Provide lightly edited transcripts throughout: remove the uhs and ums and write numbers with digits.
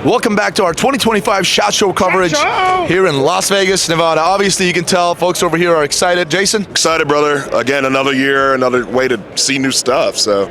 Welcome back to our 2025 SHOT Show coverage here in Las Vegas, Nevada. Obviously, you can tell folks over here are excited. Jason? Excited, brother. Again, another year, another way to see new stuff, so.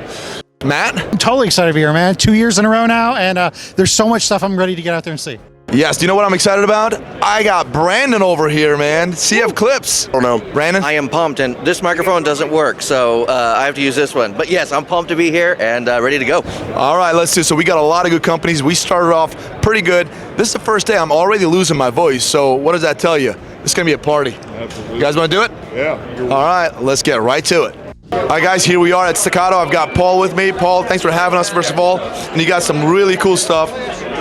Matt? I'm totally excited to be here, man. 2 years in a row now, and there's so much stuff I'm ready to get out there and see. Yes, do you know what I'm excited about? I got Brandon over here, man. CF Clips. Oh, no. Brandon? I am pumped, and this microphone doesn't work, so I have to use this one. But yes, I'm pumped to be here and ready to go. All right, let's do. So we got a lot of good companies. We started off pretty good. This is the first day. I'm already losing my voice. So what does that tell you? It's going to be a party. Absolutely. You guys want to do it? Yeah. All right, let's get right to it. All right, guys, here we are at Staccato. I've got Paul with me. Paul, thanks for having us, first of all. And you got some really cool stuff.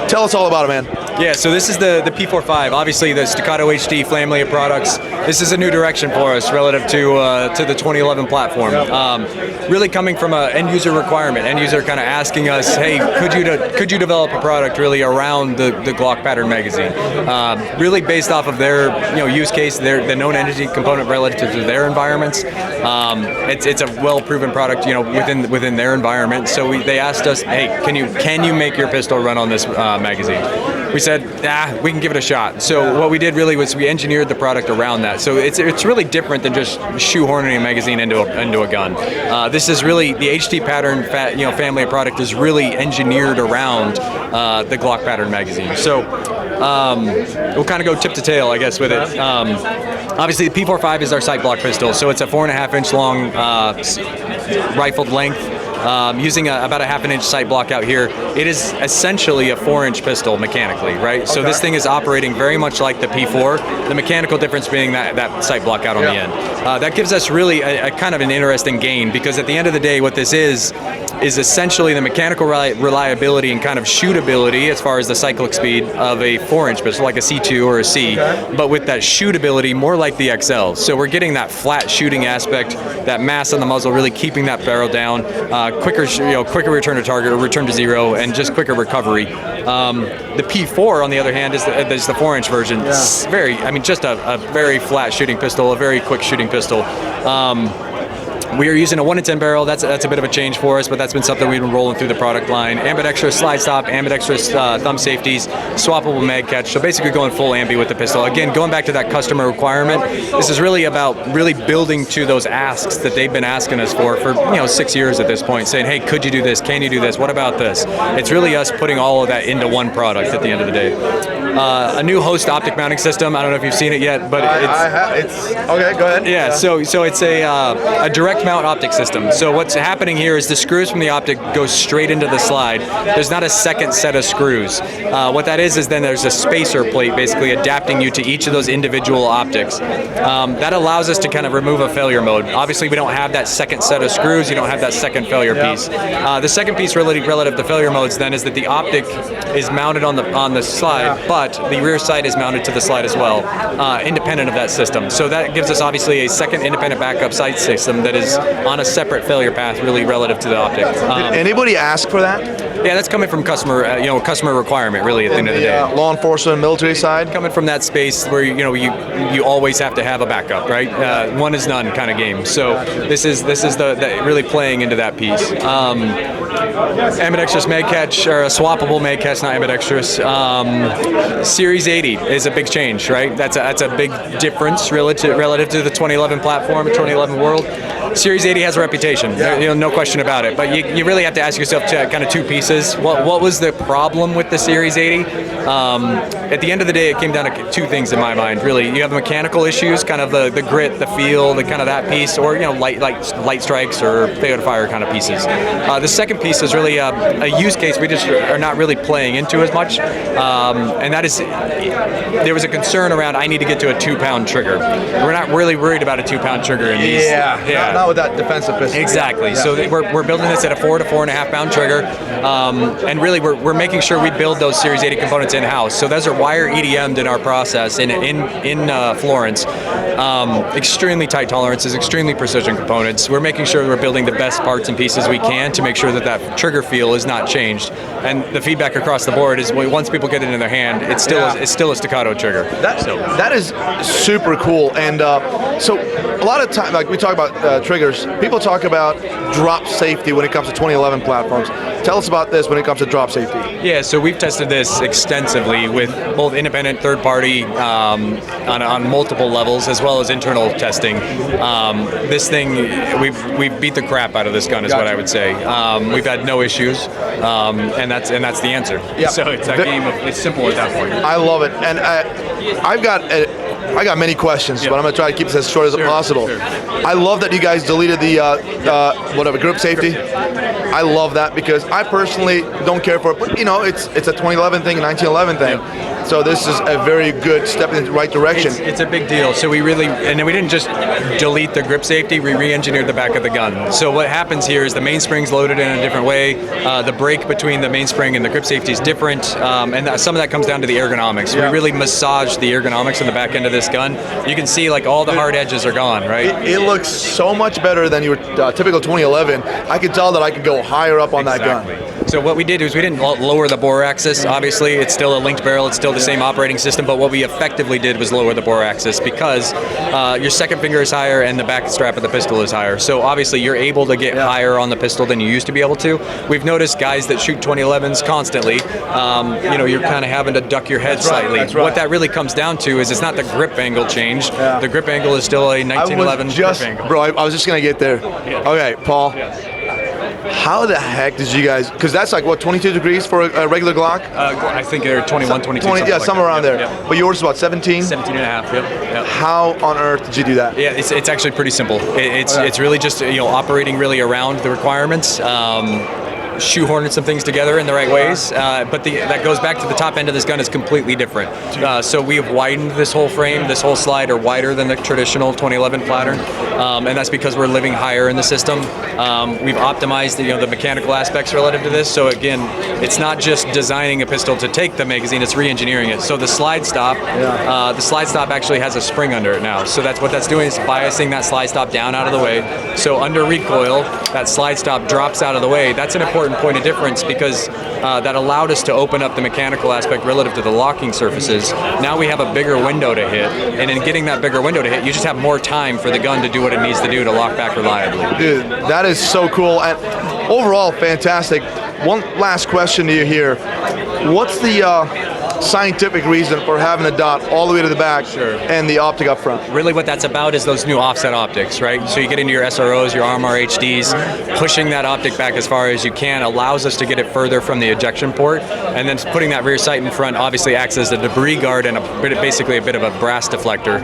Tell us all about it, man. Yeah, so this is the P45, obviously the Staccato HD family of products. This is a new direction for us relative to the 2011 platform. Really coming from an end user requirement. End user kind of asking us, hey, could you develop a product really around the Glock pattern magazine? Really based off of their use case, the known energy component relative to their environments. It's a well-proven product within their environment. So they asked us, hey, can you make your pistol run on this magazine? We said, we can give it a shot. So what we did really was we engineered the product around that. So it's really different than just shoehorning a magazine into a gun. This is really the HD pattern family of product is really engineered around the Glock pattern magazine. So we'll kind of go tip to tail, I guess, with it. Obviously, the P45 is our sight block pistol, so it's a 4.5-inch long rifled length. Using about a 1/2-inch sight block out here, it is essentially a 4-inch pistol mechanically, right? So this thing is operating very much like the P4, the mechanical difference being that sight block out on the end. That gives us really a kind of an interesting gain, because at the end of the day, what this is essentially the mechanical reliability and kind of shootability as far as the cyclic speed of a 4-inch pistol, like a C2 or a C, but with that shootability more like the XL. So we're getting that flat shooting aspect, that mass on the muzzle, really keeping that barrel down, quicker return to target or return to zero, and just quicker recovery. The P4, on the other hand, is the 4-inch version. It's just a very flat shooting pistol, a very quick shooting pistol. We are using a 1-in-10 barrel. That's a bit of a change for us, but that's been something we've been rolling through the product line. Ambidextrous slide stop, ambidextrous thumb safeties, swappable mag catch. So basically going full ambi with the pistol. Again, going back to that customer requirement, this is really about building to those asks that they've been asking us for 6 years at this point, saying, hey, could you do this? Can you do this? What about this? It's really us putting all of that into one product at the end of the day. A new host optic mounting system. I don't know if you've seen it yet, but it's okay. Go ahead. Yeah. So it's a direct mount optic system. So what's happening here is the screws from the optic go straight into the slide. There's not a second set of screws. What that is then there's a spacer plate basically adapting you to each of those individual optics. That allows us to kind of remove a failure mode. Obviously, we don't have that second set of screws. You don't have that second failure piece. The second piece relative to failure modes then is that the optic is mounted on the slide, but the rear sight is mounted to the slide as well, independent of that system. So that gives us obviously a second independent backup sight system that is on a separate failure path, really relative to the optic. Did anybody ask for that? Yeah, that's coming from customer requirement, really, at the end of the day. Law enforcement, military side? Coming from that space where, you always have to have a backup, right? One is none kind of game. So this is the really playing into that piece. Ambidextrous mag catch, or a swappable mag catch, not ambidextrous. Series 80 is a big change, right? That's a big difference relative to the 2011 platform, 2011 world. Series 80 has a reputation, no question about it. But you really have to ask yourself kind of two pieces. What was the problem with the Series 80? At the end of the day, it came down to two things in my mind. Really, you have mechanical issues, kind of the grit, the feel, the kind of that piece, or light strikes or failure to fire kind of pieces. The second piece is really a use case we just are not really playing into as much, and that is there was a concern around I need to get to a 2-pound trigger. We're not really worried about a 2-pound trigger in these. Yeah. Not with that defensive pistol. Exactly. So we're building this at a 4 to 4.5 pound trigger, and really we're making sure we build those Series 80 components in-house. So those are wire EDM'd in our process in Florence. Extremely tight tolerances, extremely precision components. We're making sure we're building the best parts and pieces we can to make sure that trigger feel is not changed. and the feedback across the board is once people get it in their hand, it's still a Staccato trigger. That is super cool. And so a lot of time, like we talk about triggers, people talk about drop safety when it comes to 2011 platforms. Tell us about this when it comes to drop safety. Yeah, so we've tested this extensively with both independent, third-party, on multiple levels, as well as internal testing. This thing, we've beat the crap out of this gun, is what I would say. We've had no issues, and that's the answer. Yeah. So it's a game of it's simple at that point. I love it, and I got many questions, but I'm gonna try to keep this as short as possible. Sure. I love that you guys deleted the grip safety. I love that because I personally don't care for it, but it's a 2011 thing, a 1911 thing. Yeah. So this is a very good step in the right direction. It's a big deal. So we didn't just delete the grip safety, we re-engineered the back of the gun. So what happens here is the mainspring's loaded in a different way. The break between the mainspring and the grip safety is different, and some of that comes down to the ergonomics. Yeah. We really massage the ergonomics in the back end of this gun. You can see like all the hard edges are gone, right? It looks so much better than your typical 2011. I could tell that I could go higher up on that gun. So what we did is we didn't lower the bore axis. Obviously, it's still a linked barrel. It's still the same operating system. But what we effectively did was lower the bore axis because your second finger is higher and the back strap of the pistol is higher. So obviously, you're able to get higher on the pistol than you used to be able to. We've noticed guys that shoot 2011s constantly. You're kind of having to duck your head slightly. That's right. What that really comes down to is it's not the grip angle changed. Yeah. The grip angle is still a 1911 grip angle. Bro, I was just gonna get there. Yeah. Okay, Paul. Yeah. How the heck did you guys, because that's like what, 22 degrees for a regular Glock? I think they're 21, 22. Somewhere around there. Yep. But yours is about 17? 17 and a half, yep. How on earth did you do that? Yeah, it's actually pretty simple. It's really just operating really around the requirements. Shoehorning some things together in the right ways, but that goes back to the top end of this gun is completely different. So we have widened this whole frame, this whole slide are wider than the traditional 2011 pattern, and that's because we're living higher in the system. We've optimized the mechanical aspects relative to this. So again, it's not just designing a pistol to take the magazine; it's re-engineering it. So the slide stop actually has a spring under it now. So that's what that's doing is biasing that slide stop down out of the way. So under recoil, that slide stop drops out of the way. That's an important point of difference because that allowed us to open up the mechanical aspect relative to the locking surfaces. Now we have a bigger window to hit, and in getting that bigger window to hit, you just have more time for the gun to do what it needs to do to lock back reliably. Dude, that is so cool, and overall fantastic. One last question to you here. What's the scientific reason for having a dot all the way to the back and the optic up front? Really what that's about is those new offset optics, right? So you get into your SROs, your Armory HDs, pushing that optic back as far as you can allows us to get it further from the ejection port, and then putting that rear sight in front obviously acts as a debris guard and basically a bit of a brass deflector.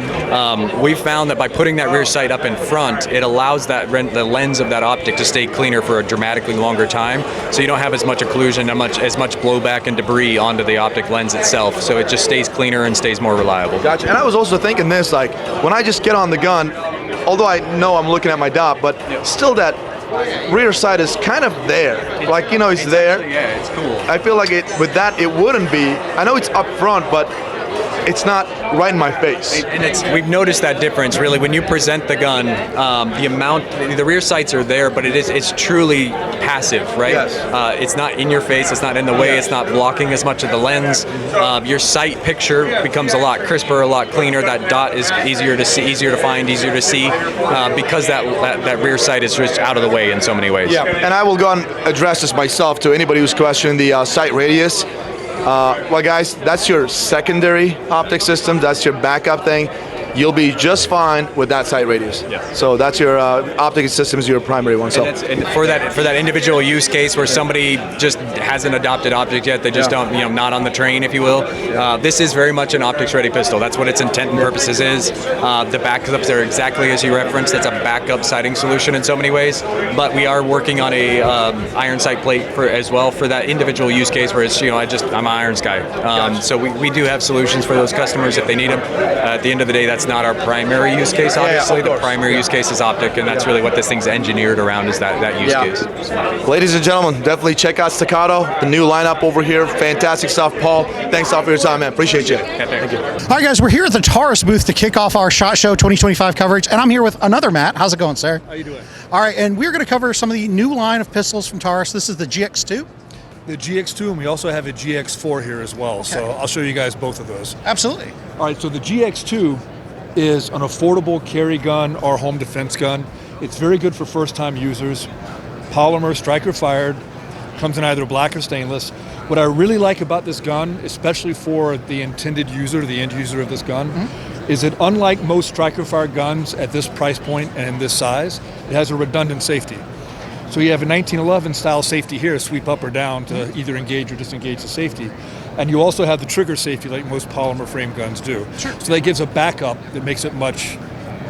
We've found that by putting that rear sight up in front, it allows the lens of that optic to stay cleaner for a dramatically longer time, so you don't have as much occlusion, as much blowback and debris onto the optic lens itself, so it just stays cleaner and stays more reliable. Gotcha. And I was also thinking this, like, when I just get on the gun, although I know I'm looking at my dot, but still that rear sight is kind of there. It's there. Actually, yeah, it's cool. I feel like it wouldn't be. I know it's up front, but it's not right in my face. And we've noticed that difference really when you present the gun. The rear sights are there, but it's truly passive, right? Yes. It's not in your face. It's not in the way. It's not blocking as much of the lens. Your sight picture becomes a lot crisper, a lot cleaner. That dot is easier to see, easier to find, easier to see because that rear sight is just out of the way in so many ways. Yeah. And I will go and address this myself to anybody who's questioning the sight radius. Well, guys, that's your secondary optic system. That's your backup thing. You'll be just fine with that sight radius. Yeah. So that's your optic system is your primary one. So and for that individual use case where somebody just hasn't adopted optics yet, they just don't, not on the train, if you will. This is very much an optics-ready pistol. That's what its intent and purposes is. The backups are exactly as you referenced. It's a backup sighting solution in so many ways. But we are working on a iron sight plate as well for that individual use case where it's, I'm an irons guy. So we do have solutions for those customers if they need them. At the end of the day, that's not our primary use case, obviously. The primary use case is optic, and that's really what this thing's engineered around is that use case. Ladies and gentlemen, definitely check out Staccato, the new lineup over here. Fantastic stuff. Paul, thanks a lot for your time, man. Appreciate you. Yeah, thank you. All right, guys, we're here at the Taurus booth to kick off our SHOT Show 2025 coverage, and I'm here with another Matt. How's it going, sir? How you doing? All right, and we're going to cover some of the new line of pistols from Taurus. This is the GX2. the GX2, and we also have a GX4 here as well. Okay. So I'll show you guys both of those. Absolutely. All right, so the GX2 is an affordable carry gun or home defense gun. It's very good for first-time users. Polymer, striker fired, comes in either black or stainless. What I really like about this gun, especially for the intended user, the end user of this gun, is that unlike most striker fired guns at this price point and in this size, it has a redundant safety. So you have a 1911 style safety here, sweep up or down to either engage or disengage the safety. And you also have the trigger safety like most polymer frame guns do. Sure. So that gives a backup that makes it much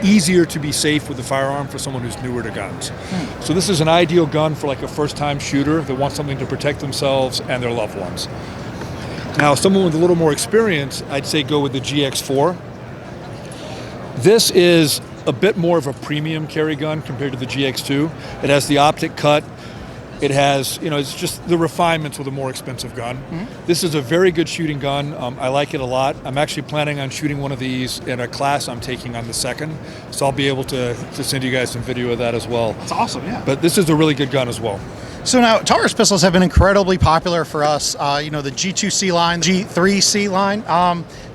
easier to be safe with the firearm for someone who's newer to guns. So this is an ideal gun for like a first-time shooter that wants something to protect themselves and their loved ones. Now, someone with a little more experience, I'd say go with the GX4. This is a bit more of a premium carry gun compared to the GX2. It has the optic cut. It has, it's just the refinements with a more expensive gun. This is a very good shooting gun. I like it a lot. I'm actually planning on shooting one of these in a class I'm taking on the 2nd, so I'll be able to send you guys some video of that as well. That's awesome, yeah. But this is a really good gun as well. So now, Taurus pistols have been incredibly popular for us. The G2C line, G3C line.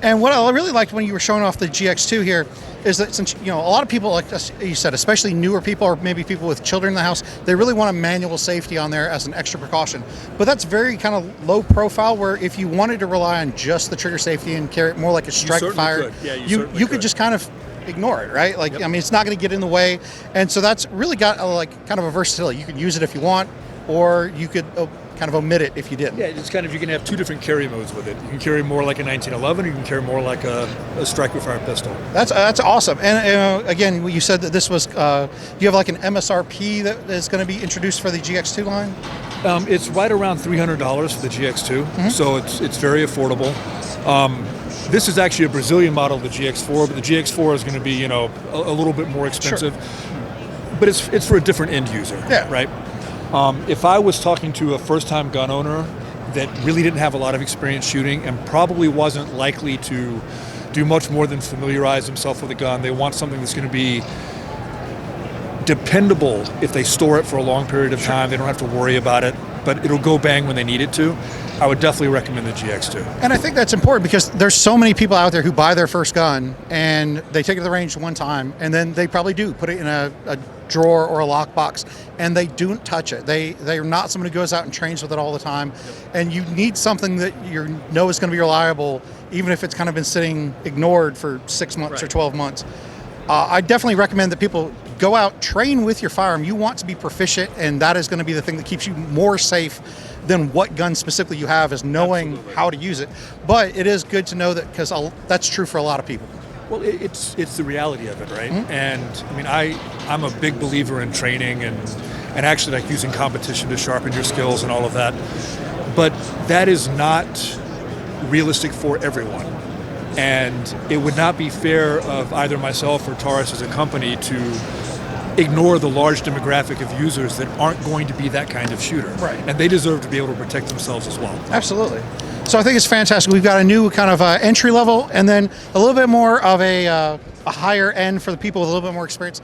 And what I really liked when you were showing off the GX2 here is that since, a lot of people, like you said, especially newer people or maybe people with children in the house, they really want a manual safety on there as an extra precaution. But that's very kind of low profile, where if you wanted to rely on just the trigger safety and carry it more like a strike fire, you could just kind of ignore it, right? Like, it's not going to get in the way. And so that's really got kind of a versatility. You can use it if you want, or you could kind of omit it if you didn't. Yeah, it's kind of, you can have two different carry modes with it. You can carry more like a 1911, or you can carry more like a striker fire pistol. That's awesome. And again, you said that this was, do you have like an MSRP that is going to be introduced for the GX2 line? It's right around $300 for the GX2, so it's very affordable. This is actually a Brazilian model of the GX4, but the GX4 is going to be, a little bit more expensive. Sure. But it's for a different end user, right? If I was talking to a first-time gun owner that really didn't have a lot of experience shooting and probably wasn't likely to do much more than familiarize himself with a gun, they want something that's going to be dependable if they store it for a long period of time. They don't have to worry about it, but it'll go bang when they need it to. I would definitely recommend the GX2. And I think that's important because there's so many people out there who buy their first gun and they take it to the range one time, and then they probably do put it in a drawer or a lockbox, and they don't touch it. They're not someone who goes out and trains with it all the time. And you need something that you know is going to be reliable, even if it's kind of been sitting ignored for 6 months or 12 months. I definitely recommend that people go out, train with your firearm. You want to be proficient, and that is going to be the thing that keeps you more safe than what gun specifically you have, is knowing how to use it. But it is good to know that, because that's true for a lot of people. Well, it's the reality of it, right? And I mean, I'm a big believer in training and actually like using competition to sharpen your skills and all of that. But that is not realistic for everyone. And it would not be fair of either myself or Taurus as a company to ignore the large demographic of users that aren't going to be that kind of shooter. Right. And they deserve to be able to protect themselves as well. Absolutely. So I think it's fantastic. We've got a new kind of entry level, and then a little bit more of a higher end for the people with a little bit more experience.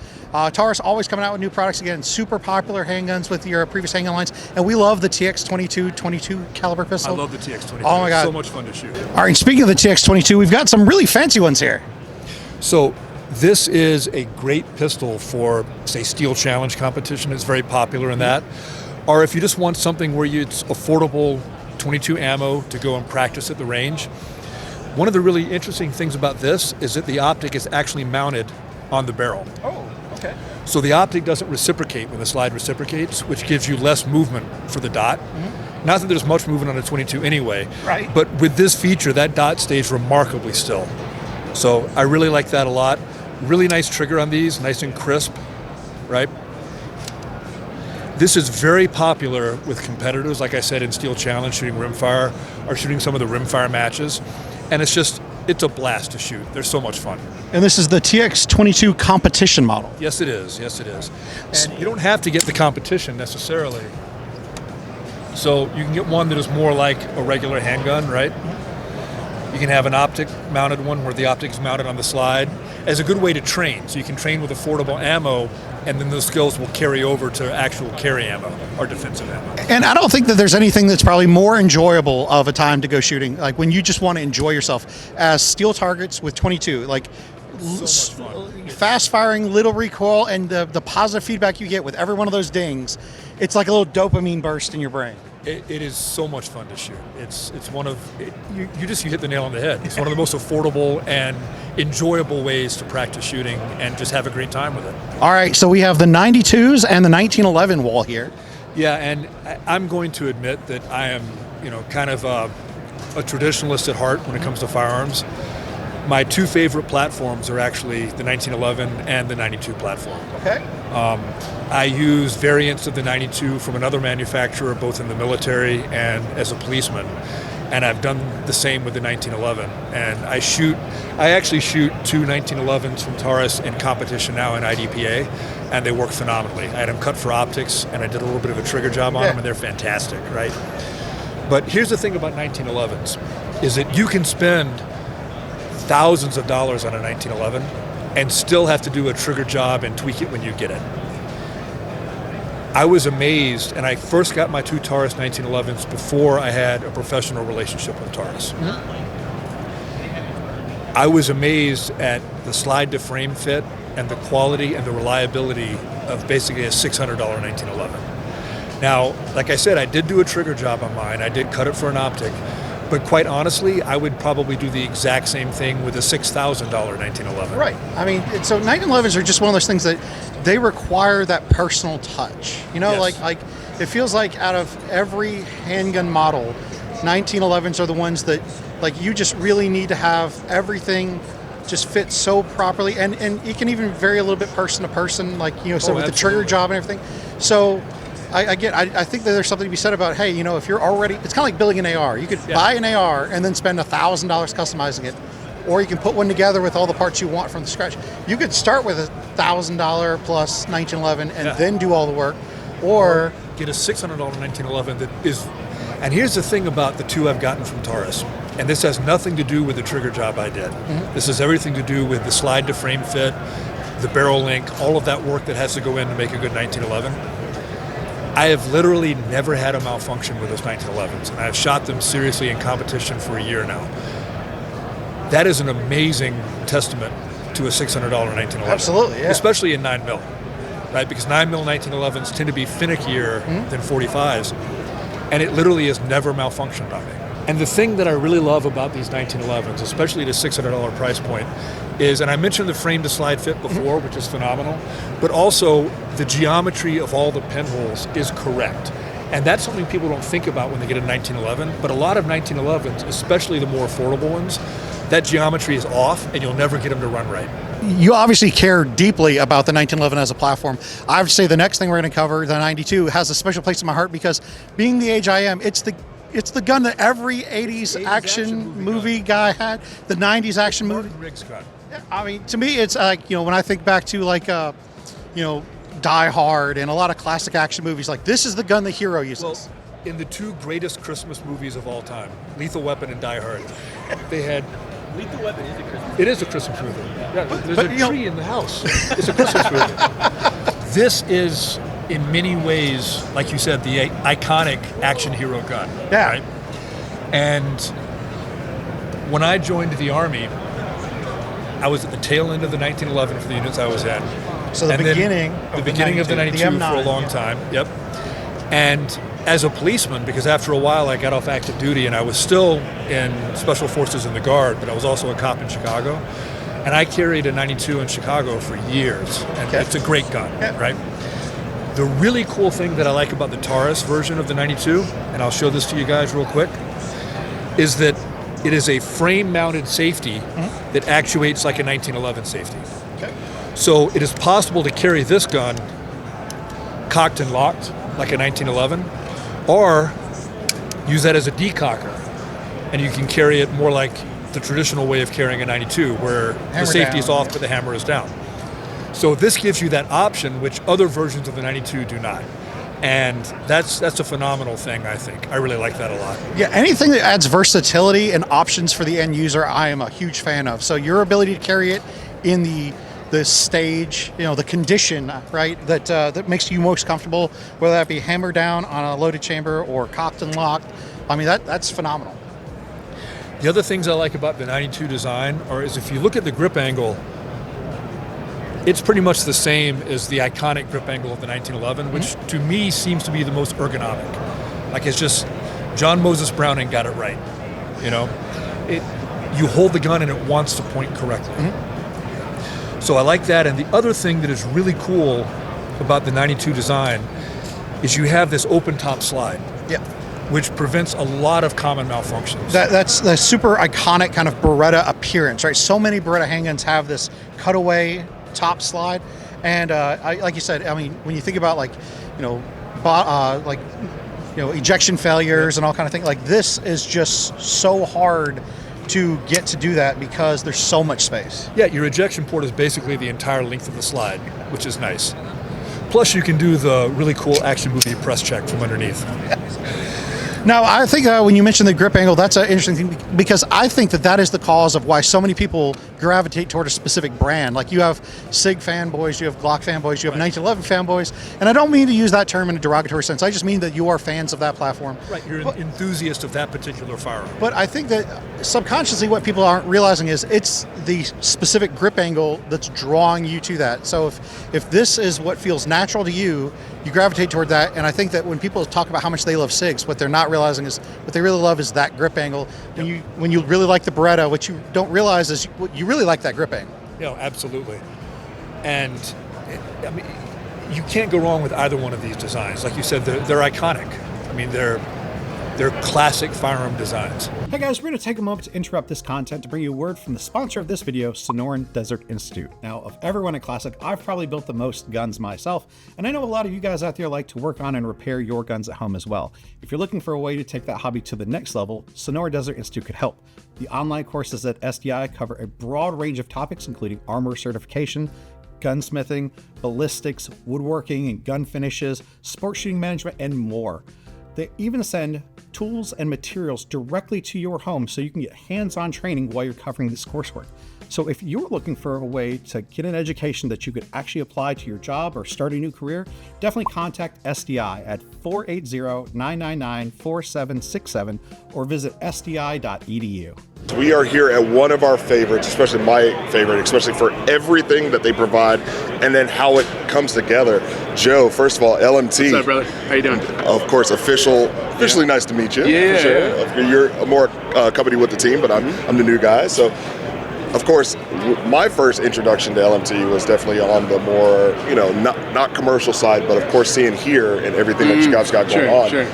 Taurus always coming out with new products. Again, super popular handguns with your previous handgun lines, and we love the TX22 22 caliber pistol. I love the TX22. Oh my God. It's so much fun to shoot. All right, speaking of the TX22, we've got some really fancy ones here. So this is a great pistol for, say, Steel Challenge competition. It's very popular in that. Or if you just want something where it's affordable 22 ammo to go and practice at the range. One of the really interesting things about this is that the optic is actually mounted on the barrel. Oh, okay. So the optic doesn't reciprocate when the slide reciprocates, which gives you less movement for the dot. Not that there's much movement on a 22 anyway, right? But with this feature, that dot stays remarkably still. So I really like that a lot. Really nice trigger on these, nice and crisp, right? This is very popular with competitors, like I said, in Steel Challenge, shooting rimfire, or shooting some of the rimfire matches. And it's a blast to shoot. They're so much fun. And this is the TX22 competition model. Yes, it is. Yes, it is. And you don't have to get the competition necessarily. So you can get one that is more like a regular handgun, right? You can have an optic mounted one where the optic is mounted on the slide as a good way to train. So you can train with affordable ammo, and then those skills will carry over to actual carry ammo or defensive ammo. And I don't think that there's anything that's probably more enjoyable of a time to go shooting, like when you just want to enjoy yourself, as steel targets with 22, like So much fun. fast firing, little recoil, and the positive feedback you get with every one of those dings. It's like a little dopamine burst in your brain. It is so much fun to shoot. It's one of you hit the nail on the head. It's one of the most affordable and enjoyable ways to practice shooting and just have a great time with it. All right, so we have the 92s and the 1911 wall here. Yeah, and I'm going to admit that I am, kind of a traditionalist at heart when it comes to firearms. My two favorite platforms are actually the 1911 and the 92 platform. Okay. I use variants of the 92 from another manufacturer, both in the military and as a policeman. And I've done the same with the 1911. And I actually shoot two 1911s from Taurus in competition now in IDPA, and they work phenomenally. I had them cut for optics, and I did a little bit of a trigger job on them, and they're fantastic, right? But here's the thing about 1911s, is that you can spend thousands of dollars on a 1911 and still have to do a trigger job and tweak it when you get it. I was amazed, and I first got my two Taurus 1911s before I had a professional relationship with Taurus. Mm-hmm. I was amazed at the slide to frame fit and the quality and the reliability of basically a $600 1911. Now, like I said, I did do a trigger job on mine. I did cut it for an optic. But quite honestly, I would probably do the exact same thing with a $6,000 1911. Right. I mean, so 1911s are just one of those things that they require that personal touch. Yes. like it feels like out of every handgun model, 1911s are the ones that like you just really need to have everything just fit so properly, and it can even vary a little bit person to person, like with absolutely. the trigger job and everything. So I think that there's something to be said about, hey, if you're already, it's kind of like building an AR. You could buy an AR and then spend $1,000 customizing it, or you can put one together with all the parts you want from the scratch. You could start with $1,000 plus 1911 and then do all the work, or get a $600 1911 that is. And here's the thing about the two I've gotten from Taurus, and this has nothing to do with the trigger job I did. Mm-hmm. This has everything to do with the slide to frame fit, the barrel link, all of that work that has to go in to make a good 1911. I have literally never had a malfunction with those 1911s, and I've shot them seriously in competition for a year now. That is an amazing testament to a $600 1911. Absolutely, yeah. Especially in 9mm, right? Because 9mm 1911s tend to be finickier than 45s, and it literally has never malfunctioned on me. And the thing that I really love about these 1911s, especially at a $600 price point, is, and I mentioned the frame to slide fit before, which is phenomenal, but also the geometry of all the pinholes is correct. And that's something people don't think about when they get a 1911, but a lot of 1911s, especially the more affordable ones, that geometry is off and you'll never get them to run right. You obviously care deeply about the 1911 as a platform. I would say the next thing we're going to cover, the 92, has a special place in my heart because being the age I am, it's the gun that every 80s action movie guy had, the 90s action movie. Riggs gun. I mean, to me, it's like, when I think back to like, Die Hard and a lot of classic action movies, like this is the gun the hero uses. Well, in the two greatest Christmas movies of all time, Lethal Weapon and Die Hard, they had... Lethal Weapon is a Christmas. It is a Christmas movie. Yeah, there's a tree in the house. It's a Christmas movie. This is, in many ways, like you said, the iconic action hero gun. Yeah. Right? And when I joined the Army, I was at the tail end of the 1911 for the units I was in. So the beginning of the 92 for a long time. Yep. And as a policeman, because after a while I got off active duty and I was still in Special Forces in the Guard, but I was also a cop in Chicago. And I carried a 92 in Chicago for years. And it's a great gun, right? The really cool thing that I like about the Taurus version of the 92, and I'll show this to you guys real quick, is that it is a frame-mounted safety that actuates like a 1911 safety. Okay. So it is possible to carry this gun cocked and locked like a 1911, or use that as a decocker, and you can carry it more like the traditional way of carrying a 92, where the safety is off but the hammer is down. So this gives you that option, which other versions of the 92 do not. And that's a phenomenal thing, I think. I really like that a lot. Yeah, anything that adds versatility and options for the end user, I am a huge fan of. So your ability to carry it in the stage, the condition, right, that makes you most comfortable, whether that be hammer down on a loaded chamber or cocked and locked. I mean, that's phenomenal. The other things I like about the 92 design is if you look at the grip angle, it's pretty much the same as the iconic grip angle of the 1911, which to me seems to be the most ergonomic. Like, it's just John Moses Browning got it right. You hold the gun and it wants to point correctly. So I like that. And the other thing that is really cool about the 92 design is you have this open top slide. Yeah. Which prevents a lot of common malfunctions. That's the super iconic kind of Beretta appearance, right? So many Beretta handguns have this cutaway top slide, and like you said, I mean, when you think about ejection failures and all kind of things, like this is just so hard to get to do that because there's so much space. Yeah, your ejection port is basically the entire length of the slide, which is nice. Plus, you can do the really cool action movie press check from underneath. Now, I think when you mentioned the grip angle, that's an interesting thing because I think that is the cause of why so many people gravitate toward a specific brand. Like, you have SIG fanboys, you have Glock fanboys, you have 1911 fanboys, and I don't mean to use that term in a derogatory sense. I just mean that you are fans of that platform. Right, you're an enthusiast of that particular firearm. But I think that subconsciously what people aren't realizing is it's the specific grip angle that's drawing you to that. So if this is what feels natural to you, you gravitate toward that. And I think that when people talk about how much they love SIGs, what they're not realizing is what they really love is that grip angle. When you really like the Beretta, what you don't realize is you really like that grip angle. Absolutely. And I mean, you can't go wrong with either one of these designs. Like you said, they're iconic. I mean, they're classic firearm designs. Hey guys, we're going to take a moment to interrupt this content to bring you a word from the sponsor of this video, Sonoran Desert Institute. Now, of everyone at Classic, I've probably built the most guns myself, and I know a lot of you guys out there like to work on and repair your guns at home as well. If you're looking for a way to take that hobby to the next level, Sonoran Desert Institute could help. The online courses at SDI cover a broad range of topics, including armor certification, gunsmithing, ballistics, woodworking and gun finishes, sports shooting management, and more. They even send tools and materials directly to your home so you can get hands-on training while you're covering this coursework. So if you're looking for a way to get an education that you could actually apply to your job or start a new career, definitely contact SDI at 480-999-4767 or visit sdi.edu. We are here at one of our favorites, especially my favorite, especially for everything that they provide and then how it comes together. Joe, first of all, LMT. What's up, brother? How you doing? Of course, officially nice to meet you. Yeah. For sure. You're more company with the team, but I'm the new guy. So, of course, my first introduction to LMT was definitely on the more, not commercial side, but of course seeing here and everything that you guys got going on. Sure.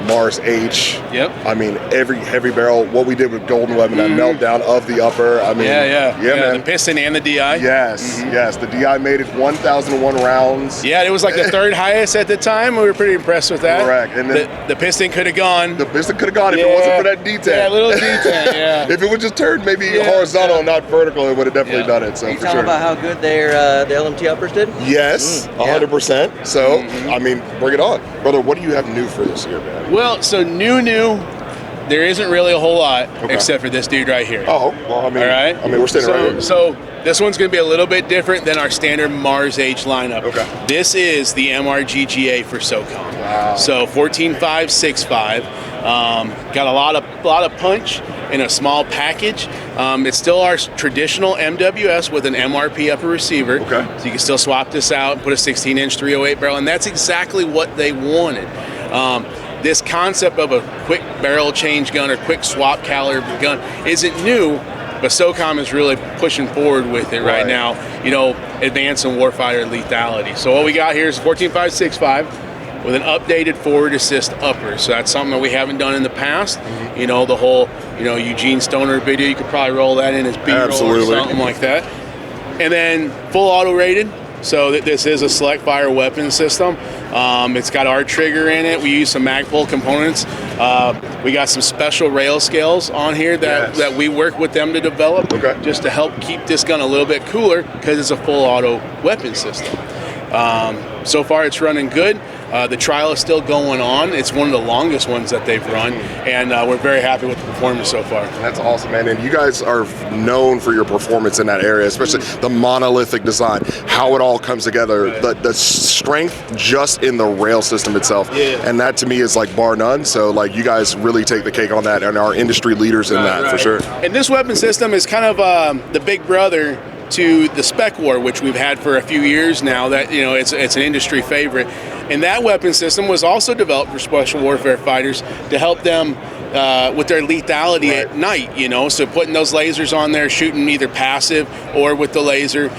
Mars H. Yep. I mean, every heavy barrel, what we did with Golden Weapon, that meltdown of the upper. I mean, Yeah, man. the piston and the DI. Yes. The DI made it 1,001 rounds. Yeah, it was like the third highest at the time. We were pretty impressed with that. Correct. And then the piston could have gone. The piston could have gone if it wasn't for that detent. Yeah, little detent, yeah. If it would just turned maybe horizontal and not vertical, it would have definitely done it. So Can you for tell sure. about how good the LMT uppers did? Yes, 100%. So, I mean, bring it on. Brother, what do you have new for this year, man? Well, so new, there isn't really a whole lot except for this dude right here. Oh, well, I mean, All right. I mean, we're standing right here. So this one's going to be a little bit different than our standard Mars H lineup. Okay. This is the MRGGA for SOCOM. Wow. So 14.565. Got a lot of punch in a small package. It's still our traditional MWS with an MRP upper receiver. Okay. So you can still swap this out and put a 16-inch 308 barrel, and that's exactly what they wanted. This concept of a quick barrel change gun or quick swap caliber gun isn't new, but SOCOM is really pushing forward with it right now, advancing warfighter lethality. So what we got here is 14.565 with an updated forward assist upper. So that's something that we haven't done in the past. The whole, Eugene Stoner video, you could probably roll that in as B-roll or something like that. And then full auto rated. So this is a select fire weapon system. It's got our trigger in it. We use some Magpul components. We got some special rail scales on here that we work with them to develop just to help keep this gun a little bit cooler because it's a full auto weapon system. So far it's running good. The trial is still going on. It's one of the longest ones that they've run, and we're very happy with the performance so far. That's awesome, man. And you guys are known for your performance in that area, especially the monolithic design, how it all comes together, the strength just in the rail system itself. And that to me is like bar none. So like you guys really take the cake on that and are industry leaders in that for sure. And this weapon system is kind of the big brother to the Spec War, which we've had for a few years now. That it's an industry favorite, and that weapon system was also developed for special warfare fighters to help them with their lethality at night. So putting those lasers on there, shooting either passive or with the laser.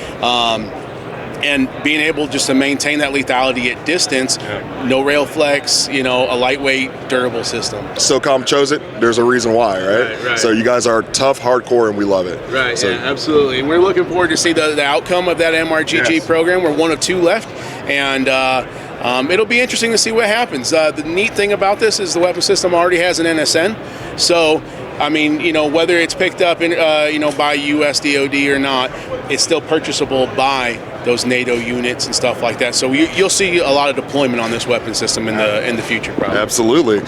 And being able just to maintain that lethality at distance, no rail flex, a lightweight, durable system. SOCOM chose it. There's a reason why, right? So you guys are tough, hardcore, and we love it. Right, so, absolutely. And we're looking forward to see the outcome of that MRGG program. We're one of 2 left, and it'll be interesting to see what happens. The neat thing about this is the weapon system already has an NSN, so I mean, whether it's picked up in, by U.S. DoD or not, it's still purchasable by those NATO units and stuff like that. So you'll see a lot of deployment on this weapon system in the future, probably. Absolutely.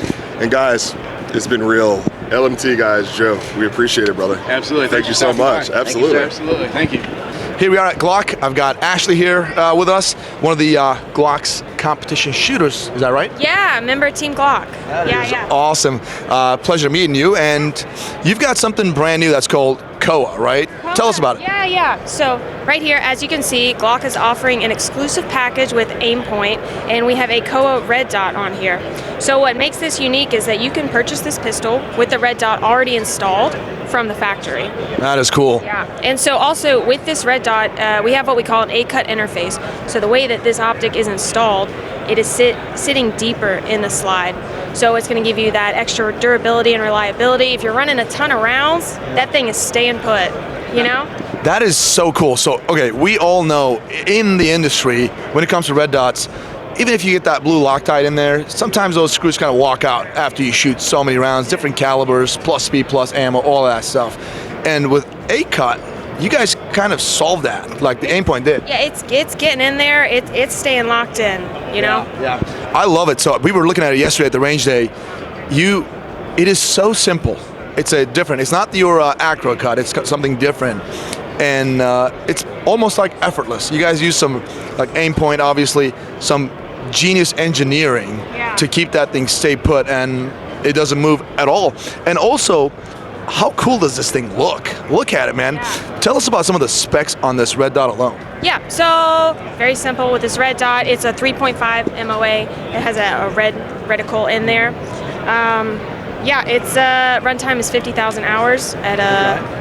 And guys, it's been real. LMT guys, Joe, we appreciate it, brother. Absolutely. Thank you so much. Absolutely. Absolutely. Thank you. Here we are at Glock. I've got Ashley here with us, one of the Glock's competition shooters. Is that right? Yeah, member Team Glock. Yeah. Awesome. Pleasure meeting you. And you've got something brand new that's called COA, right? Tell us about it. Yeah. So right here, as you can see, Glock is offering an exclusive package with Aimpoint, and we have a COA red dot on here. So what makes this unique is that you can purchase this pistol with the red dot already installed from the factory. That is cool. Yeah, and so also with this red dot, we have what we call an A-cut interface. So the way that this optic is installed, it is sitting deeper in the slide. So it's going to give you that extra durability and reliability. If you're running a ton of rounds, that thing is staying put, That is so cool. So, okay, we all know in the industry, when it comes to red dots, even if you get that blue Loctite in there, sometimes those screws kind of walk out after you shoot so many rounds, different calibers, plus speed, plus ammo, all that stuff. And with A-cut, you guys kind of solved that, like the Aimpoint did. Yeah, it's getting in there. It's staying locked in, Yeah. I love it. So we were looking at it yesterday at the range day. It is so simple. It's not your acro cut. It's something different. And it's almost like effortless. You guys use some, like Aimpoint, obviously, some genius engineering to keep that thing stay put, and it doesn't move at all. And also, how cool does this thing look? Look at it, man. Yeah. Tell us about some of the specs on this red dot alone. Yeah, so very simple with this red dot. It's a 3.5 MOA. It has a red reticle in there. Its runtime is 50,000 hours at a...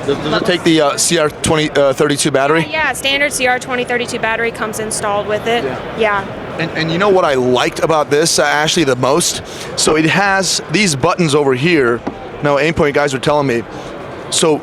Does it take the CR2032 battery? Yeah, standard CR2032 battery comes installed with it. Yeah. And you know what I liked about this, Ashley, the most? So it has these buttons over here. No, Aimpoint guys were telling me. So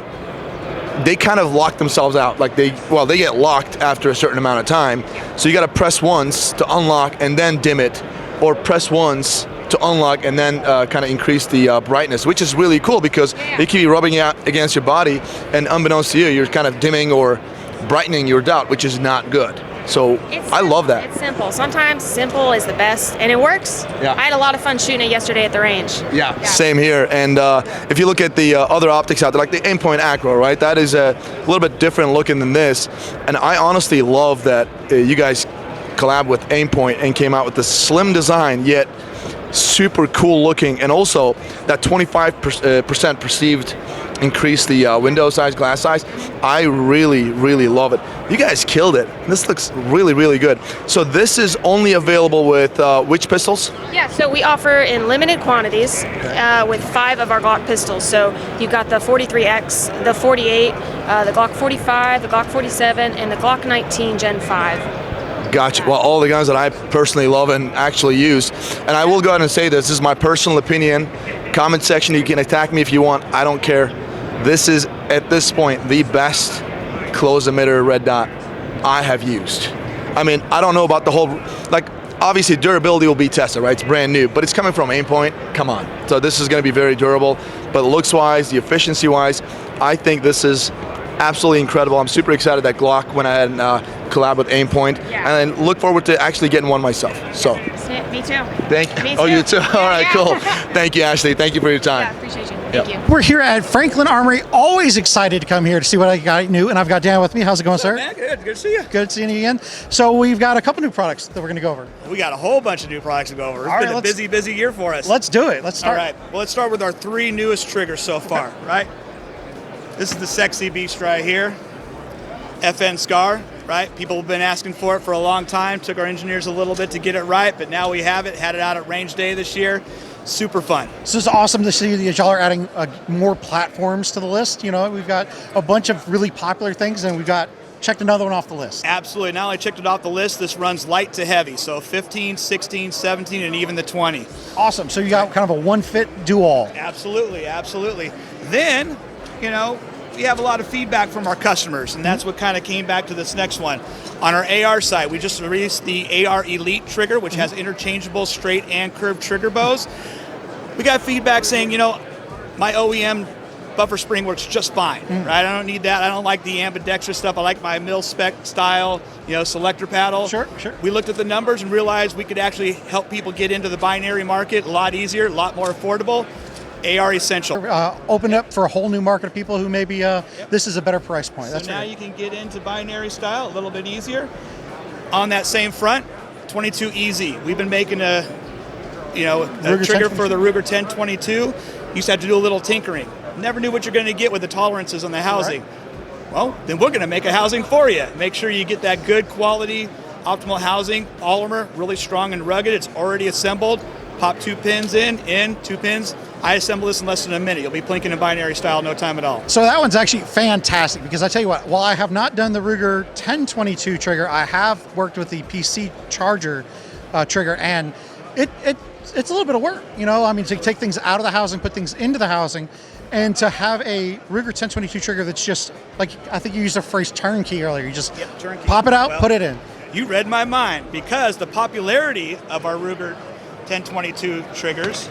they kind of lock themselves out. Like they get locked after a certain amount of time. So you got to press once to unlock and then dim it, or press once to unlock and then kind of increase the brightness, which is really cool because it can be rubbing out against your body, and unbeknownst to you, you're kind of dimming or brightening your dot, which is not good. So I love that. It's simple. Sometimes simple is the best, and it works. Yeah. I had a lot of fun shooting it yesterday at the range. Yeah. Same here. And if you look at the other optics out there, like the Aimpoint Acro, right? That is a little bit different looking than this. And I honestly love that you guys collab with Aimpoint and came out with this slim design, yet super cool looking, and also that 25% perceived increase the window size, glass size. I really, really love it. You guys killed it. This looks really, really good. So this is only available with which pistols? Yeah, so we offer in limited quantities with 5 of our Glock pistols. So you've got the 43X, the 48, the Glock 45, the Glock 47, and the Glock 19 Gen 5. Gotcha. Well, all the guns that I personally love and actually use. And I will go ahead and say this is my personal opinion. Comment section, you can attack me if you want. I don't care. This is, at this point, the best close emitter red dot I have used. I mean, I don't know about the whole, like, obviously durability will be tested, right? It's brand new, but it's coming from Aimpoint. Come on. So this is going to be very durable. But looks-wise, the efficiency-wise, I think this is absolutely incredible. I'm super excited that Glock went ahead and collab with Aimpoint, Yeah. and then look forward to actually getting one myself. So, Me too. thank you. Me Oh, you too. too. All right, Yeah. cool. Thank you, Ashley. Thank you for your time. Yeah, appreciate you. Thank you. We're here at Franklin Armory. Always excited to come here to see what I got new, and I've got Dan with me. How's it going, sir? Man, good to see you. Good seeing you again. So we've got a couple new products that we're going to go over. We got a whole bunch of new products to go over. It's All right, been a let's- busy year for us. Let's do it. Let's All start. right. Well, let's start with our 3 newest triggers so far, right? This is the Sexy Beast right here. FN Scar, right? People have been asking for it for a long time. Took our engineers a little bit to get it right, but now we have it. Had it out at Range Day this year. Super fun. So it's awesome to see that y'all are adding more platforms to the list. You know, we've got a bunch of really popular things, and we've got checked another one off the list. Absolutely. Not only checked it off the list, this runs light to heavy. So 15, 16, 17, and even the 20. Awesome. So you got kind of a one fit do all. Absolutely, absolutely. Then, you know, we have a lot of feedback from our customers, and that's what kind of came back to this next one. On our AR side, we just released the AR Elite trigger, which has interchangeable straight and curved trigger bows. We got feedback saying, you know, my OEM buffer spring works just fine, right? I don't need that. I don't like the ambidextrous stuff. I like my mil spec style, you know, selector paddle. Sure. We looked at the numbers and realized we could actually help people get into the binary market a lot easier, a lot more affordable. AR Essential. Opened up for a whole new market of people who maybe this is a better price point. That's so now right. you can get into binary style a little bit easier. On that same front, 22 EZ. We've been making a Ruger trigger 1022? for the Ruger 1022. You used to have to do a little tinkering. Never knew what you're going to get with the tolerances on the housing. Well, then we're going to make a housing for you. Make sure you get that good quality, optimal housing. Polymer, really strong and rugged. It's already assembled. Pop 2 pins in, 2 pins. I assemble this in less than a minute. You'll be plinking in binary style, no time at all. So that one's actually fantastic because I tell you what, while I have not done the Ruger 1022 trigger, I have worked with the PC Charger trigger, and it's a little bit of work, you know. I mean, to take things out of the housing, put things into the housing, and to have a Ruger 1022 trigger that's just like, I think you used the phrase turnkey earlier. You just turnkey. pop it out, Well, put it in. You read my mind, because the popularity of our Ruger 1022 triggers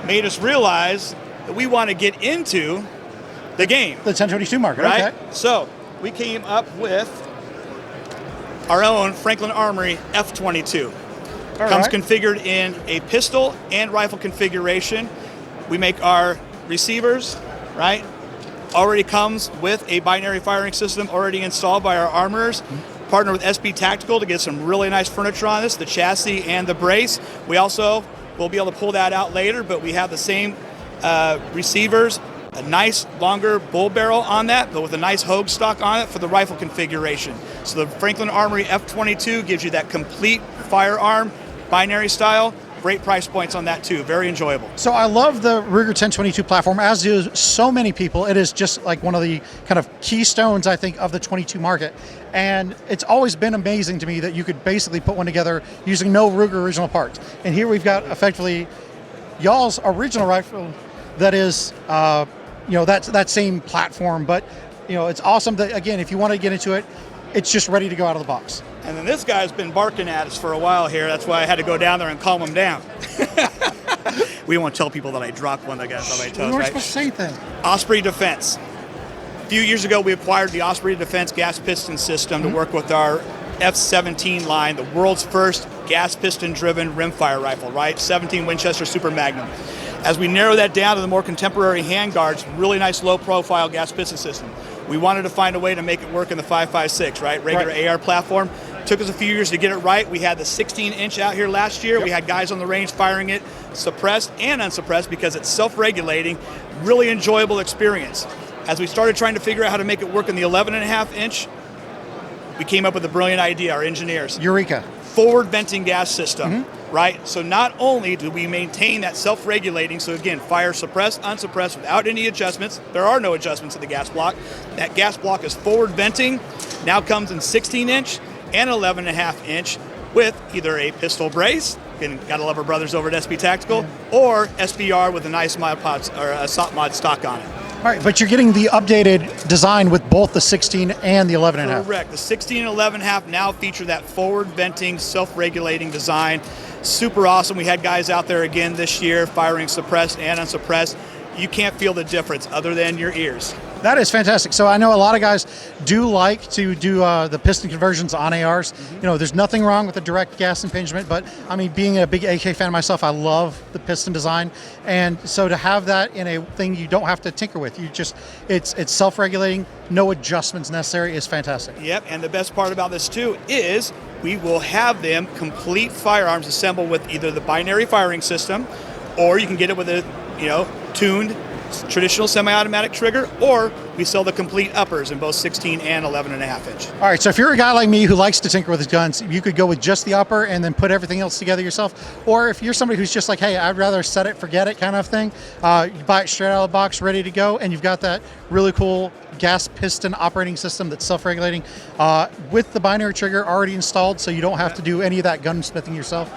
made us realize that we want to get into the game. The 1022 market, right? okay. So we came up with our own Franklin Armory F22. All Comes right. configured in a pistol and rifle configuration. We make our receivers, right? Already comes with a binary firing system already installed by our armorers. Partner with SB Tactical to get some really nice furniture on this, the chassis and the brace. We also will be able to pull that out later, but we have the same receivers, a nice longer bull barrel on that, but with a nice Hogue stock on it for the rifle configuration. So the Franklin Armory F22 gives you that complete firearm, binary style. Great price points on that too. Very enjoyable. So I love the Ruger 1022 platform, as do so many people. It is just like one of the kind of keystones, I think, of the 22 market. And it's always been amazing to me that you could basically put one together using no Ruger original parts. And here we've got effectively y'all's original rifle that is, that same platform. But, you know, it's awesome that, again, if you want to get into it, it's just ready to go out of the box. And then this guy's been barking at us for a while here. That's why I had to go down there and calm him down. We won't tell people that I dropped one that got on my We toes, weren't right? supposed to say anything. Osprey Defense. A few years ago, we acquired the Osprey Defense gas piston system to work with our F-17 line, the world's first gas piston-driven rimfire rifle, right? 17 Winchester Super Magnum. As we narrow that down to the more contemporary handguards, really nice low-profile gas piston system. We wanted to find a way to make it work in the 5.56, right? Regular AR platform. Took us a few years to get it right. We had the 16-inch out here last year. We had guys on the range firing it, suppressed and unsuppressed, because it's self-regulating. Really enjoyable experience. As we started trying to figure out how to make it work in the 11.5-inch, we came up with a brilliant idea, our engineers. Eureka. Forward venting gas system, right? So not only do we maintain that self-regulating, so again, fire suppressed, unsuppressed, without any adjustments. There are no adjustments to the gas block. That gas block is forward venting, now comes in 16-inch and 11.5-inch with either a pistol brace, again, gotta love our brothers over at SB Tactical, or SBR with a nice mod pods or a SOP mod stock on it. All right, but you're getting the updated design with both the 16 and the 11.5. Correct. The 16 and 11.5 now feature that forward venting, self-regulating design. Super awesome. We had guys out there again this year firing suppressed and unsuppressed. You can't feel the difference other than your ears. That is fantastic. So I know a lot of guys do like to do the piston conversions on ARs. You know, there's nothing wrong with the direct gas impingement, but I mean, being a big AK fan myself, I love the piston design. And so to have that in a thing you don't have to tinker with, it's self-regulating, no adjustments necessary, is fantastic. Yep, and the best part about this too is we will have them complete firearms assembled with either the binary firing system, or you can get it with a, tuned traditional semi-automatic trigger, or we sell the complete uppers in both 16 and 11.5 inch. All right, so if you're a guy like me who likes to tinker with his guns, you could go with just the upper and then put everything else together yourself. Or if you're somebody who's just like, hey, I'd rather set it, forget it kind of thing, you buy it straight out of the box, ready to go, and you've got that really cool gas piston operating system that's self-regulating with the binary trigger already installed, so you don't have to do any of that gunsmithing yourself.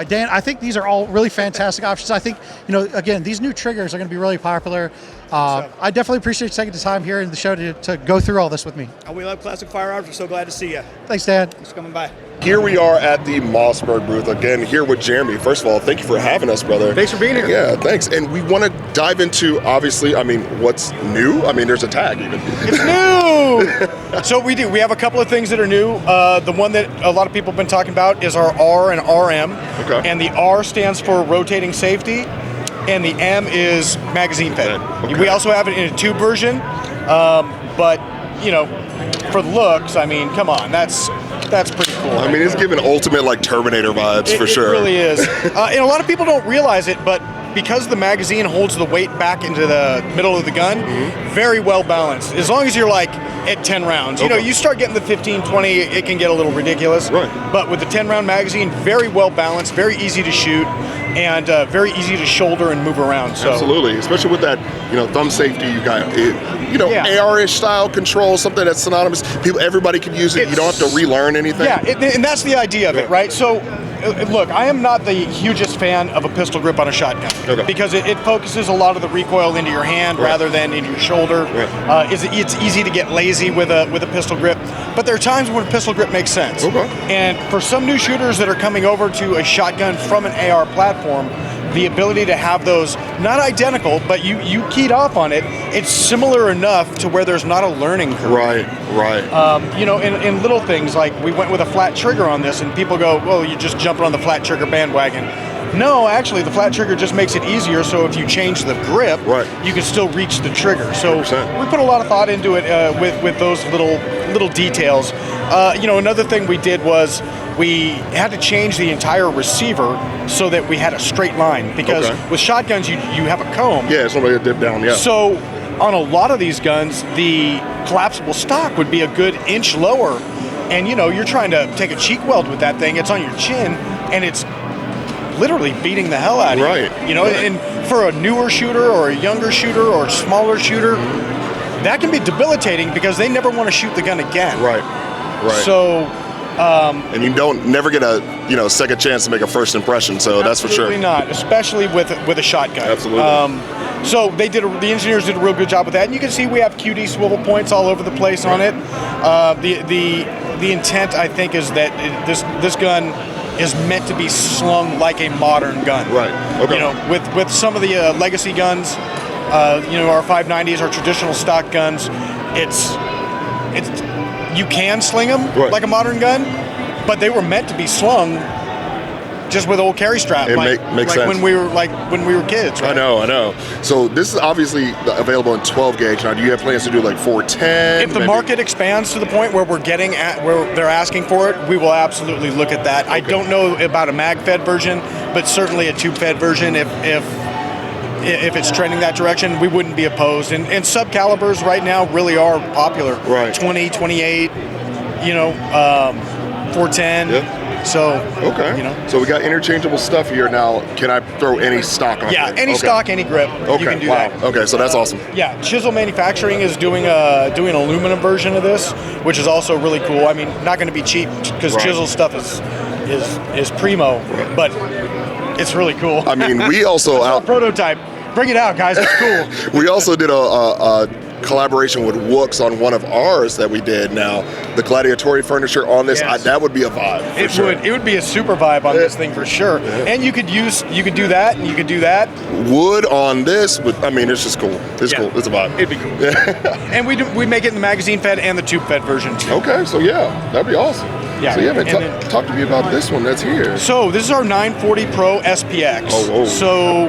Dan, I think these are all really fantastic options. I think, again, these new triggers are going to be really popular. I definitely appreciate you taking the time here in the show to go through all this with me. We love classic firearms. We're so glad to see you. Thanks, Dan. Thanks for coming by. Here we are at the Mossberg booth again, here with Jeremy. First of all, thank you for having us, brother. Thanks for being here. Yeah, thanks. And we want to dive into, obviously, what's new? There's a tag even. It's new! So we do. We have a couple of things that are new. The one that a lot of people have been talking about is our R and RM. Okay. And the R stands for rotating safety, and the M is magazine fed. Okay. We also have it in a tube version, but for the looks, come on, that's pretty cool. It's giving ultimate Terminator vibes for sure. It really is. And a lot of people don't realize it, but because the magazine holds the weight back into the middle of the gun, very well balanced. As long as you're at 10 rounds. You start getting the 15, 20, it can get a little ridiculous. Right. But with the 10 round magazine, very well balanced, very easy to shoot, and very easy to shoulder and move around. So. Absolutely, especially with that, thumb safety, you got, AR-ish style control, something that's synonymous. Everybody can use it. You don't have to relearn anything. Yeah, and that's the idea of it, right? So, look, I am not the hugest fan of a pistol grip on a shotgun because it focuses a lot of the recoil into your hand rather than into your shoulder. Right. It's easy to get lazy with a pistol grip, but there are times when a pistol grip makes sense. And for some new shooters that are coming over to a shotgun from an AR platform, the ability to have those, not identical, but you keyed off on it, it's similar enough to where there's not a learning curve. Right. In little things, like we went with a flat trigger on this, and people go, well, you're just jumping on the flat trigger bandwagon. No, actually, the flat trigger just makes it easier, so if you change the grip, you can still reach the trigger. So 100%. we put a lot of thought into it with those little details. Another thing we did was we had to change the entire receiver so that we had a straight line, because with shotguns you have a comb. Yeah, somebody dip down, yeah. So on a lot of these guns, the collapsible stock would be a good inch lower, and you're trying to take a cheek weld with that thing, it's on your chin, and it's literally beating the hell out of you. Right. And for a newer shooter or a younger shooter or a smaller shooter, that can be debilitating because they never want to shoot the gun again. Right. So and you never get a second chance to make a first impression, so that's for sure. Absolutely not, especially with a shotgun. Absolutely. So the engineers did a real good job with that, and you can see we have QD swivel points all over the place on it. The intent, I think, is that this gun is meant to be slung like a modern gun. Right. Okay. With some of the legacy guns, our 590s, our traditional stock guns, it's you can sling them like a modern gun, but they were meant to be slung just with old carry strap. It makes sense. when we were kids. Right? I know. So this is obviously available in 12 gauge. Now, do you have plans to do 410? If the market expands to the point where we're getting at where they're asking for it, we will absolutely look at that. I don't know about a mag-fed version, but certainly a tube-fed version. If it's trending that direction, we wouldn't be opposed. And sub-calibers right now really are popular. Right. 20, 28, 410. Yep. So, So we got interchangeable stuff here now. Can I throw any stock on Yeah, it? any stock, any grip. Okay, You can do wow. that. Okay, so that's awesome. Yeah, Chisel Manufacturing is doing an aluminum version of this, which is also really cool. Not going to be cheap because Chisel stuff is primo, but it's really cool. We also prototype. Bring it out, guys. It's cool. We also did a collaboration with Wooks on one of ours that we did. Now, the gladiatory furniture on this, Yes. that would be a vibe. It would be a super vibe on this thing for sure. And you could do that, and you could do that. Wood on this, it's just cool. It's cool. It's a vibe. It'd be cool. And we make it in the magazine fed and the tube fed version too. Okay, so that'd be awesome. Yeah. So man, talk to me about this one that's here. So this is our 940 Pro SPX. Oh. So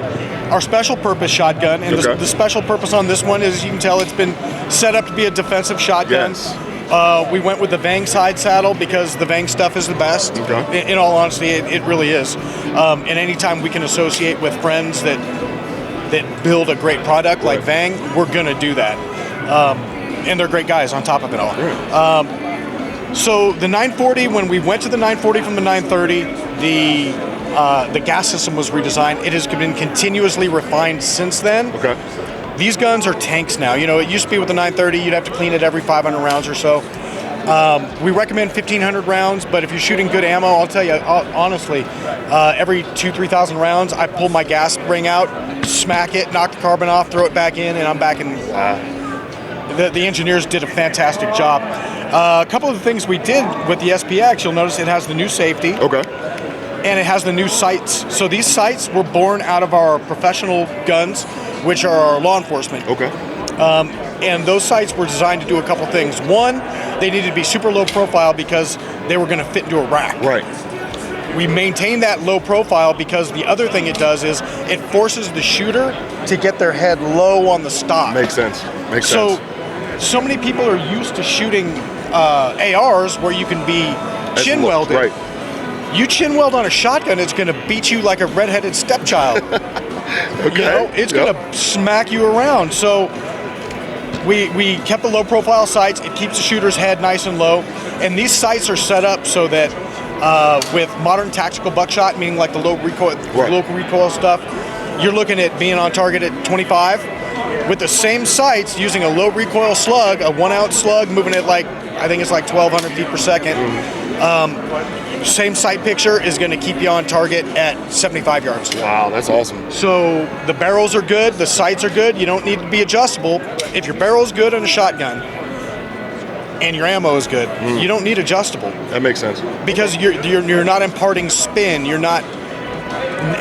our special purpose shotgun, and the special purpose on this one is, as you can tell, it's been set up to be a defensive shotgun. Yes. We went with the Vang side saddle because the Vang stuff is the best. Okay. In all honesty, it really is. And anytime we can associate with friends that build a great product like Vang, we're gonna do that. And they're great guys on top of it all. So the 940, when we went to the 940 from the 930, the gas system was redesigned. It has been continuously refined since then. Okay. These guns are tanks now. You know, it used to be with the 930, you'd have to clean it every 500 rounds or so. We recommend 1,500 rounds, but if you're shooting good ammo, I'll tell you, honestly, every 2,000-3,000 rounds, I pull my gas spring out, smack it, knock the carbon off, throw it back in, and I'm back in. The engineers did a fantastic job. A couple of the things we did with the SPX, you'll notice it has the new safety. Okay. And it has the new sights. So these sights were born out of our professional guns, which are our law enforcement. Okay. And those sights were designed to do a couple things. One, they needed to be super low profile because they were going to fit into a rack. Right. We maintain that low profile because the other thing it does is it forces the shooter to get their head low on the stock. Makes sense. So many people are used to shooting ARs where you can be chin welded. Right. You chin weld on a shotgun, it's going to beat you like a redheaded stepchild. Okay. You know, it's going to smack you around. So we kept the low profile sights. It keeps the shooter's head nice and low. And these sights are set up so that with modern tactical buckshot, meaning like the low recoil stuff, you're looking at being on target at 25. With the same sights, using a low recoil slug, a 1 ounce slug, moving at I think it's 1,200 feet per second. Same sight picture is going to keep you on target at 75 yards. Wow, that's awesome. So the barrels are good, the sights are good. You don't need to be adjustable. If your barrel's good on a shotgun and your ammo is good, you don't need adjustable. That makes sense. Because you're not imparting spin. You're not.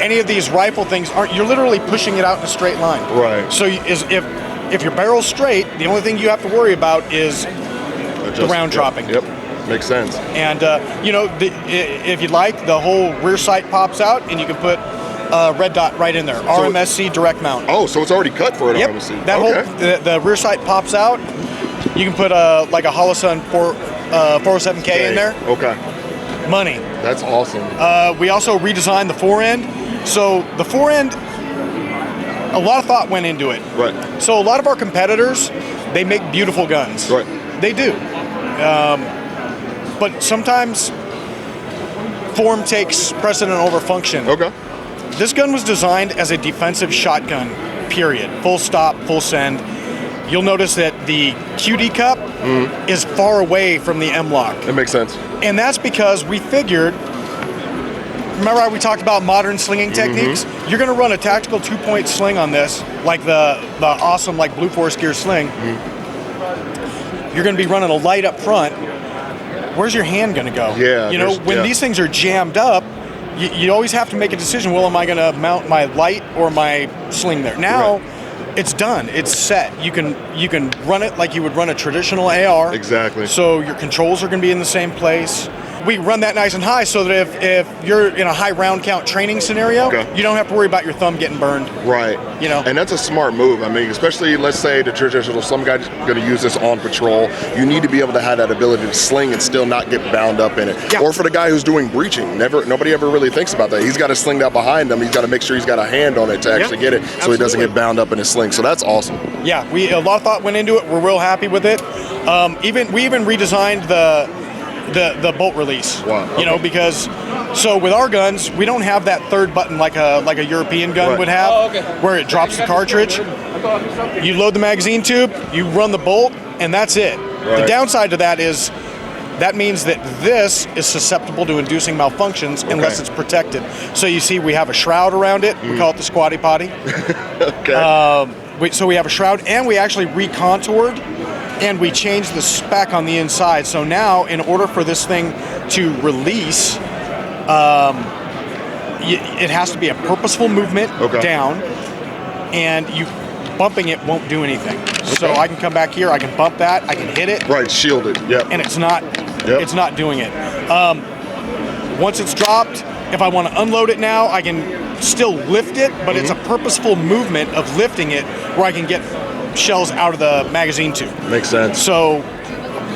Any of these rifle things you're literally pushing it out in a straight line. Right. So if your barrel's straight, the only thing you have to worry about is the round dropping. Yep. Makes sense. And if you'd like, the whole rear sight pops out, and you can put a red dot right in there. RMSC direct mount. Oh, so it's already cut for an RMSC. That whole the rear sight pops out. You can put a Holosun 407K in there. Okay. Money. That's awesome. We also redesigned the forend. So the forend, a lot of thought went into it. Right. So a lot of our competitors, they make beautiful guns. Right. They do. But sometimes form takes precedent over function. Okay. This gun was designed as a defensive shotgun, period. Full stop, full send. You'll notice that the QD cup is far away from the M-lock. That makes sense. And that's because we figured, remember how we talked about modern slinging techniques? You're going to run a tactical 2-point sling on this, like the awesome Blue Force Gear sling. You're going to be running a light up front. Where's your hand going to go? Yeah. You know, when these things are jammed up, you always have to make a decision. Well, am I going to mount my light or my sling there? Now, it's done. It's set. You can run it like you would run a traditional AR. Exactly. So your controls are going to be in the same place. We run that nice and high so that if you're in a high round count training scenario, you don't have to worry about your thumb getting burned. Right. You know. And that's a smart move. I mean, especially let's say the traditional, some guy's going to use this on patrol. You need to be able to have that ability to sling and still not get bound up in it. Yeah. Or for the guy who's doing breaching, nobody ever really thinks about that. He's got to sling that behind him. He's got to make sure he's got a hand on it to actually get it, so he doesn't get bound up in his sling. So that's awesome. Yeah, a lot of thought went into it. We're real happy with it. We even redesigned the bolt release. Wow. You know, because with our guns, we don't have that third button like a European gun would have, where it drops the cartridge. You load the magazine tube, you run the bolt, and that's it. Right. The downside to that is that means that this is susceptible to inducing malfunctions unless it's protected. So you see we have a shroud around it. We call it the squatty potty. Okay. So we have a shroud, and we actually recontoured, and we changed the spec on the inside. So now, in order for this thing to release, it has to be a purposeful movement down, and bumping it won't do anything. So I can come back here, I can bump that, I can hit it. Right, shield it, yeah. And it's not doing it. Once it's dropped, if I want to unload it now, I can still lift it, but it's a purposeful movement of lifting it where I can get shells out of the magazine tube. Makes sense. So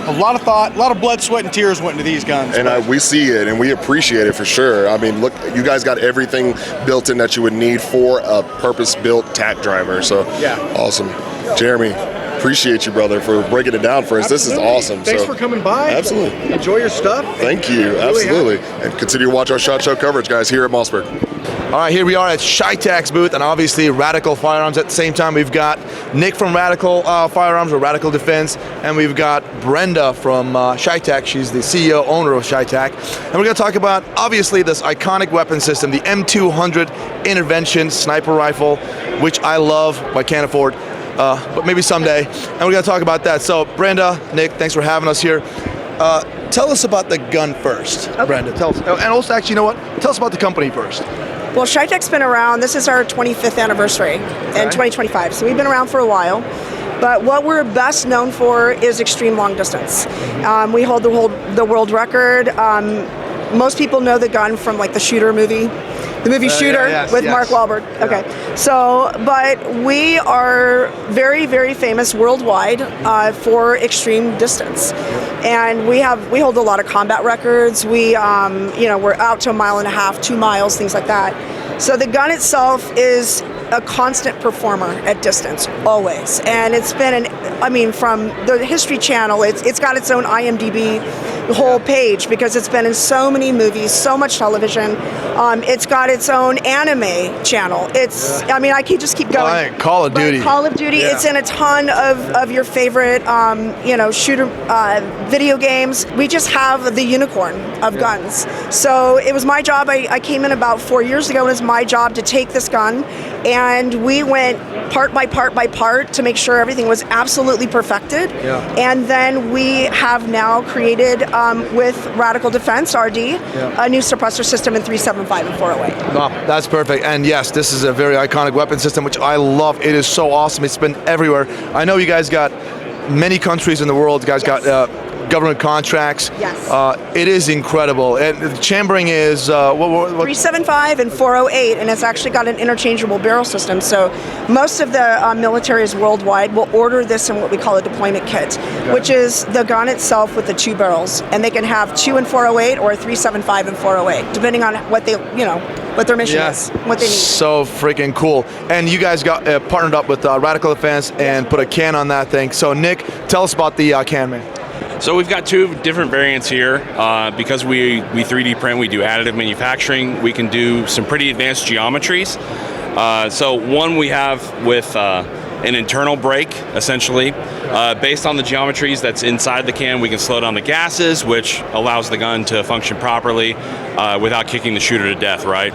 a lot of thought, a lot of blood, sweat, and tears went into these guns. And we see it, and we appreciate it for sure. I mean, look, you guys got everything built in that you would need for a purpose-built tack driver. So, awesome. Jeremy, appreciate you, brother, for breaking it down for us. This is awesome. Thanks for coming by. Absolutely. Enjoy your stuff. Thank you. Absolutely. And continue to watch our SHOT Show coverage, guys, here at Mossberg. All right, here we are at CheyTac's booth, and obviously Radical Firearms. At the same time, we've got Nick from Radical Firearms or Radical Defense, and we've got Brenda from CheyTac. She's the CEO, owner of CheyTac. And we're going to talk about, obviously, this iconic weapon system, the M200 Intervention Sniper Rifle, which I love, but I can't afford, but maybe someday. And we're going to talk about that. So, Brenda, Nick, thanks for having us here. Tell us about the gun first, Brenda. Tell us, and also, actually, you know what? Tell us about the company first. Well, CheyTac's been around. This is our 25th anniversary in 2025, so we've been around for a while. But what we're best known for is extreme long distance. We hold the world record. Most people know the gun from like the Shooter movie. The movie Shooter with Mark Wahlberg. Yeah. Okay. So, but we are very, very famous worldwide for extreme distance. And we hold a lot of combat records. We're out to 1.5 miles, 2 miles, things like that. So the gun itself is a constant performer at distance, always. And it's been from the History Channel, it's got its own IMDb whole page because it's been in so many movies, so much television. It's got its own anime channel. I can just keep going. Call of Duty. Call of Duty. Yeah. It's in a ton of your favorite, shooter video games. We just have the unicorn of guns. So it was my job. I came in about 4 years ago, and it was my job to take this gun, and we went part by part to make sure everything was absolutely perfected. Yeah. And then we have now created, with Radical Defense, RD, a new suppressor system in 375 and 408. Oh, that's perfect. And yes, this is a very iconic weapon system, which I love. It is so awesome. It's been everywhere. I know you guys got many countries in the world. You guys got government contracts. Yes. It is incredible. And the chambering is what? 375 and 408, and it's actually got an interchangeable barrel system. So most of the militaries worldwide will order this in what we call a deployment kit, which is the gun itself with the 2 barrels, and they can have 2 and 408 or 375 and 408, depending on what they, what their mission is, what they need. So freaking cool. And you guys got partnered up with Radical Defense and put a can on that thing. So Nick, tell us about the can, man. So we've got 2 different variants here. Because we 3D print, we do additive manufacturing, we can do some pretty advanced geometries. So one we have with an internal brake, essentially. Based on the geometries that's inside the can, we can slow down the gases, which allows the gun to function properly without kicking the shooter to death, right?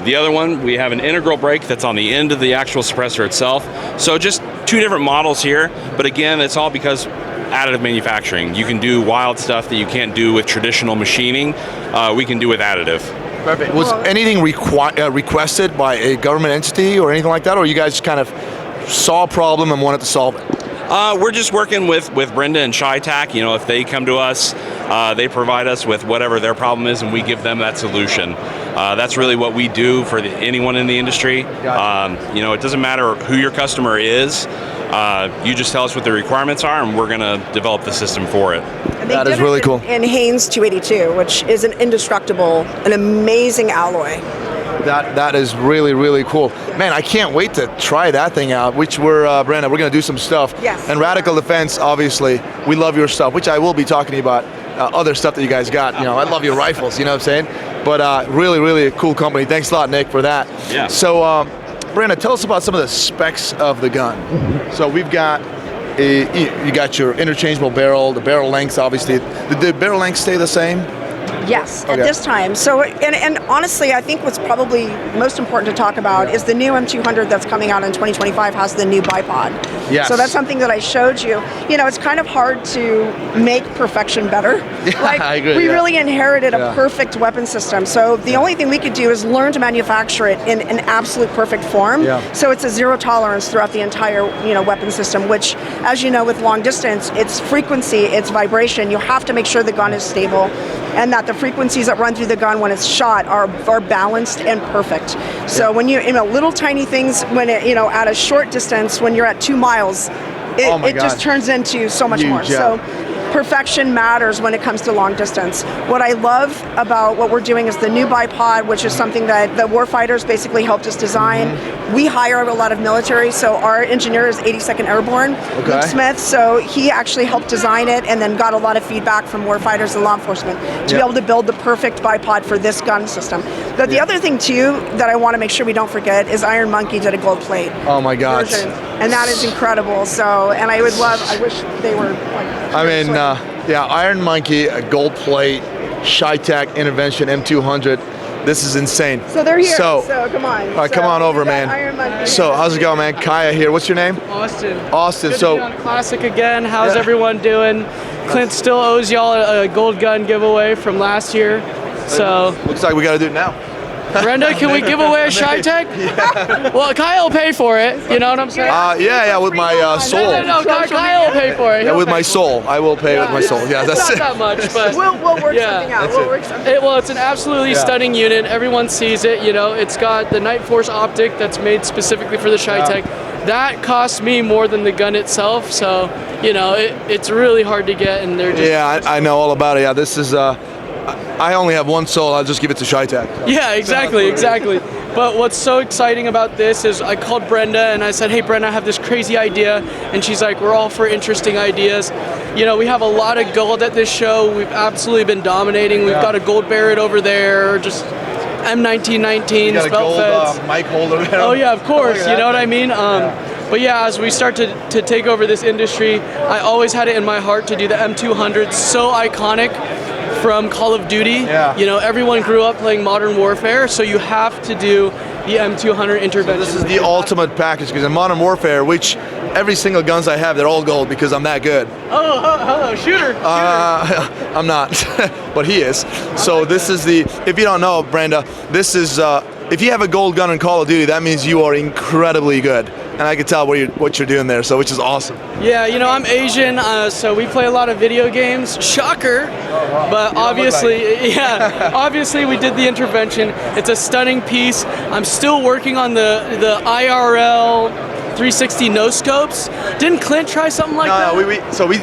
The other one, we have an integral brake that's on the end of the actual suppressor itself. So just 2 different models here, but again, it's all because additive manufacturing. You can do wild stuff that you can't do with traditional machining. We can do with additive. Perfect. Was anything requested by a government entity or anything like that, or you guys kind of saw a problem and wanted to solve it? We're just working with Brenda and CheyTac. If they come to us, they provide us with whatever their problem is, and we give them that solution. That's really what we do for anyone in the industry. It doesn't matter who your customer is. You just tell us what the requirements are, and we're going to develop the system for it. That is really cool. In Haynes 282, which is an indestructible, an amazing alloy. That is really, really cool. Man, I can't wait to try that thing out, which Brenda, we're going to do some stuff. Yes. And Radical Defense, obviously, we love your stuff, which I will be talking to you about other stuff that you guys got. I love your rifles, you know what I'm saying? But really, really a cool company. Thanks a lot, Nick, for that. Yeah. So, Brenda, tell us about some of the specs of the gun. So we've got you got your interchangeable barrel, the barrel lengths, obviously. Did the barrel lengths stay the same? Yes, Okay. at this time. So, and honestly, I think what's probably most important to talk about is the new M200 that's coming out in 2025 has the new bipod. Yes. So that's something that I showed you. You know, it's kind of hard to make perfection better. Yeah, Like, I agree, we yeah. really inherited Yeah. a perfect weapon system. So the only thing we could do is learn to manufacture it in an absolute perfect form. Yeah. So it's a zero tolerance throughout the entire, weapon system, which, as you know, with long distance, it's frequency, it's vibration. You have to make sure the gun is stable and that the frequencies that run through the gun when it's shot are balanced and perfect. So when you, little tiny things, when it, at a short distance, when you're at 2 miles, it just turns into so much more. Huge, yeah. So perfection matters when it comes to long distance. What I love about what we're doing is the new bipod, which is something that the warfighters basically helped us design. We hire a lot of military, so our engineer is 82nd Airborne, Luke Smith, so he actually helped design it and then got a lot of feedback from warfighters and law enforcement to be able to build the perfect bipod for this gun system. But the other thing too that I want to make sure we don't forget is Iron Monkey did a gold plate. Oh my God. version, and that is incredible. So, and I wish they were like. Iron Monkey, a gold plate, CheyTac intervention M200. This is insane. So they're here. So come on. All right, come on over, man. Iron Monkey. So how's it going, man? Kaya here. What's your name? Austin. Austin. Good So to be on Classic again. How's everyone doing? Clint still owes y'all a gold gun giveaway from last year. So looks like we got to do it now. Brenda, can we give away a CheyTac? Well, Kyle will pay for it. You know what I'm saying? With my soul. No, Kyle will pay for it. Yeah, with my soul. I will pay with my soul. Yeah, that's it's it. not that much, but we'll work something out. We'll work something out. well, it's an absolutely stunning unit. Everyone sees it. It's got the Night Force optic that's made specifically for the CheyTac. That cost me more than the gun itself, so it's really hard to get, and they're just. Yeah, I know all about it. Yeah, this is. I only have one soul. I'll just give it to CheyTac. Yeah, exactly. But what's so exciting about this is I called Brenda and I said, hey, Brenda, I have this crazy idea. And she's like, we're all for interesting ideas. We have a lot of gold at this show. We've absolutely been dominating. We've got a gold Barrett over there, just M1919, got a belt gold feds. mic holder there. Oh, yeah, of course. You know what I mean? But yeah, as we start to take over this industry, I always had it in my heart to do the M200. So iconic. From Call of Duty, everyone grew up playing Modern Warfare, so you have to do the M200 intervention. So this is the ultimate package because in Modern Warfare, which every single guns I have, they're all gold because I'm that good. Oh, hello, shooter. I'm not, but he is. So this is if you don't know, Brenda, this is, if you have a gold gun in Call of Duty, that means you are incredibly good. And I can tell what you're doing there, so which is awesome. Yeah, I'm Asian, so we play a lot of video games. Shocker, but obviously, obviously we did the intervention. It's a stunning piece. I'm still working on the IRL 360 no scopes. Didn't Clint try something like that?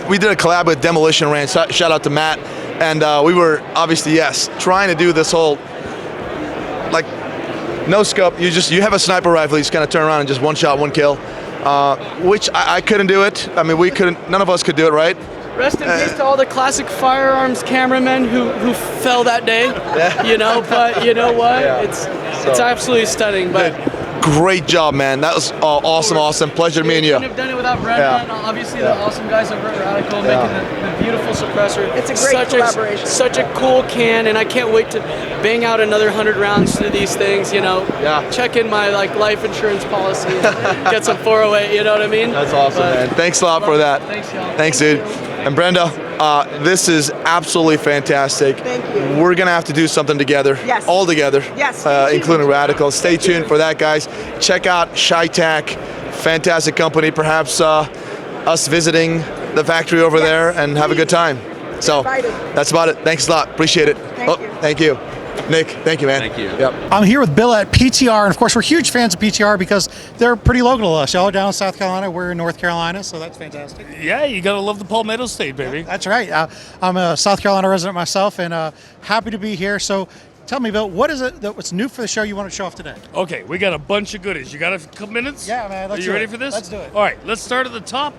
We did a collab with Demolition Ranch. Shout out to Matt, and we were obviously trying to do this whole no scope. You have a sniper rifle. You just kind of turn around and just one shot, one kill, which I couldn't do it. I mean, we couldn't. None of us could do it, right? Rest in peace to all the classic firearms cameramen who fell that day. But you know what? It's absolutely stunning. But great job, man. That was awesome. Pleasure meeting you. Couldn't have done it without Brenda and obviously the awesome guys over at Radical making the beautiful suppressor. It's a great collaboration. Such a cool can, and I can't wait to bang out another 100 rounds to these things. Check in my life insurance policy, get some 408. You know what I mean? That's awesome, man. Thanks a lot for that. Thanks, y'all. Thanks, dude. And Brenda, this is absolutely fantastic. Thank you. We're gonna have to do something together. Yes. All together. Yes. Including Radical. Stay tuned for that, guys. Check out CheyTac, fantastic company. Perhaps us visiting the factory over there and have a good time. So that's about it. Thanks a lot. Appreciate it. Thank you. Nick, thank you, man. Thank you. Yep. I'm here with Bill at PTR, and of course, we're huge fans of PTR because they're pretty local to us. Y'all are down in South Carolina, we're in North Carolina, so that's fantastic. Yeah, you gotta love the Palmetto State, baby. That's right. I'm a South Carolina resident myself, and happy to be here. So, tell me, Bill, what is it what's new for the show you want to show off today? Okay, we got a bunch of goodies. You got a couple minutes? Yeah, man. Are you ready for this? Let's do it. All right, let's start at the top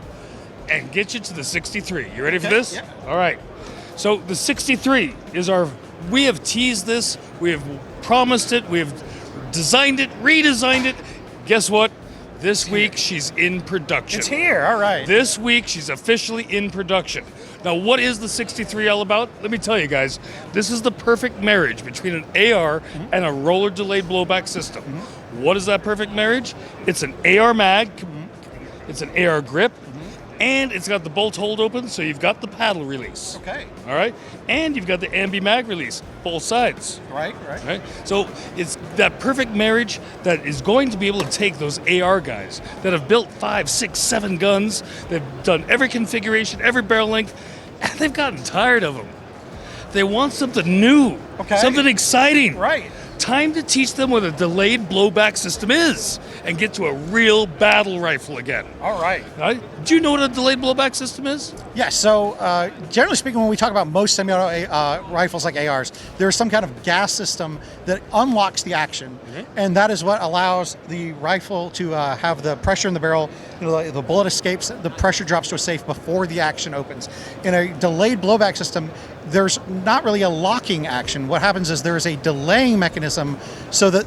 and get you to the 63. You ready for this? Yeah. All right. So the 63 is we have teased this, we have promised it, we have designed it, redesigned it. Guess what? This week, she's in production. It's here, all right. This week, she's officially in production. Now, what is the 63L about? Let me tell you guys. This is the perfect marriage between an AR and a roller delayed blowback system. What is that perfect marriage? It's an AR mag, it's an AR grip, and it's got the bolt hold open, so you've got the paddle release. Okay. All right? And you've got the ambi mag release, both sides. Right. So it's that perfect marriage that is going to be able to take those AR guys that have built 5, 6, 7 guns, they've done every configuration, every barrel length, and they've gotten tired of them. They want something new, something exciting. Right. Time to teach them what a delayed blowback system is and get to a real battle rifle again. All right. Do you know what a delayed blowback system is? Yeah, so generally speaking, when we talk about most semi-auto rifles like ARs, there's some kind of gas system that unlocks the action, and that is what allows the rifle to have the pressure in the barrel, the bullet escapes, the pressure drops to a safe before the action opens. In a delayed blowback system, there's not really a locking action. What happens is there is a delaying mechanism so that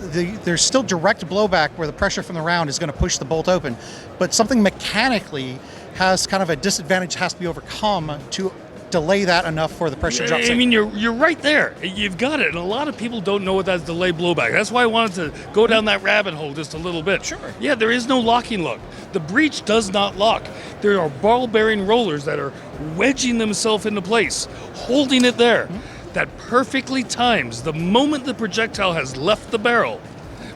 there's still direct blowback where the pressure from the round is going to push the bolt open, but something mechanically has kind of a disadvantage has to be overcome to delay that enough for the pressure drop. I mean, you're right there. You've got it. And a lot of people don't know what that's delayed blowback. That's why I wanted to go down that rabbit hole just a little bit. Sure. Yeah, there is no locking lock. The breech does not lock. There are ball bearing rollers that are wedging themselves into place, holding it there. That perfectly times the moment the projectile has left the barrel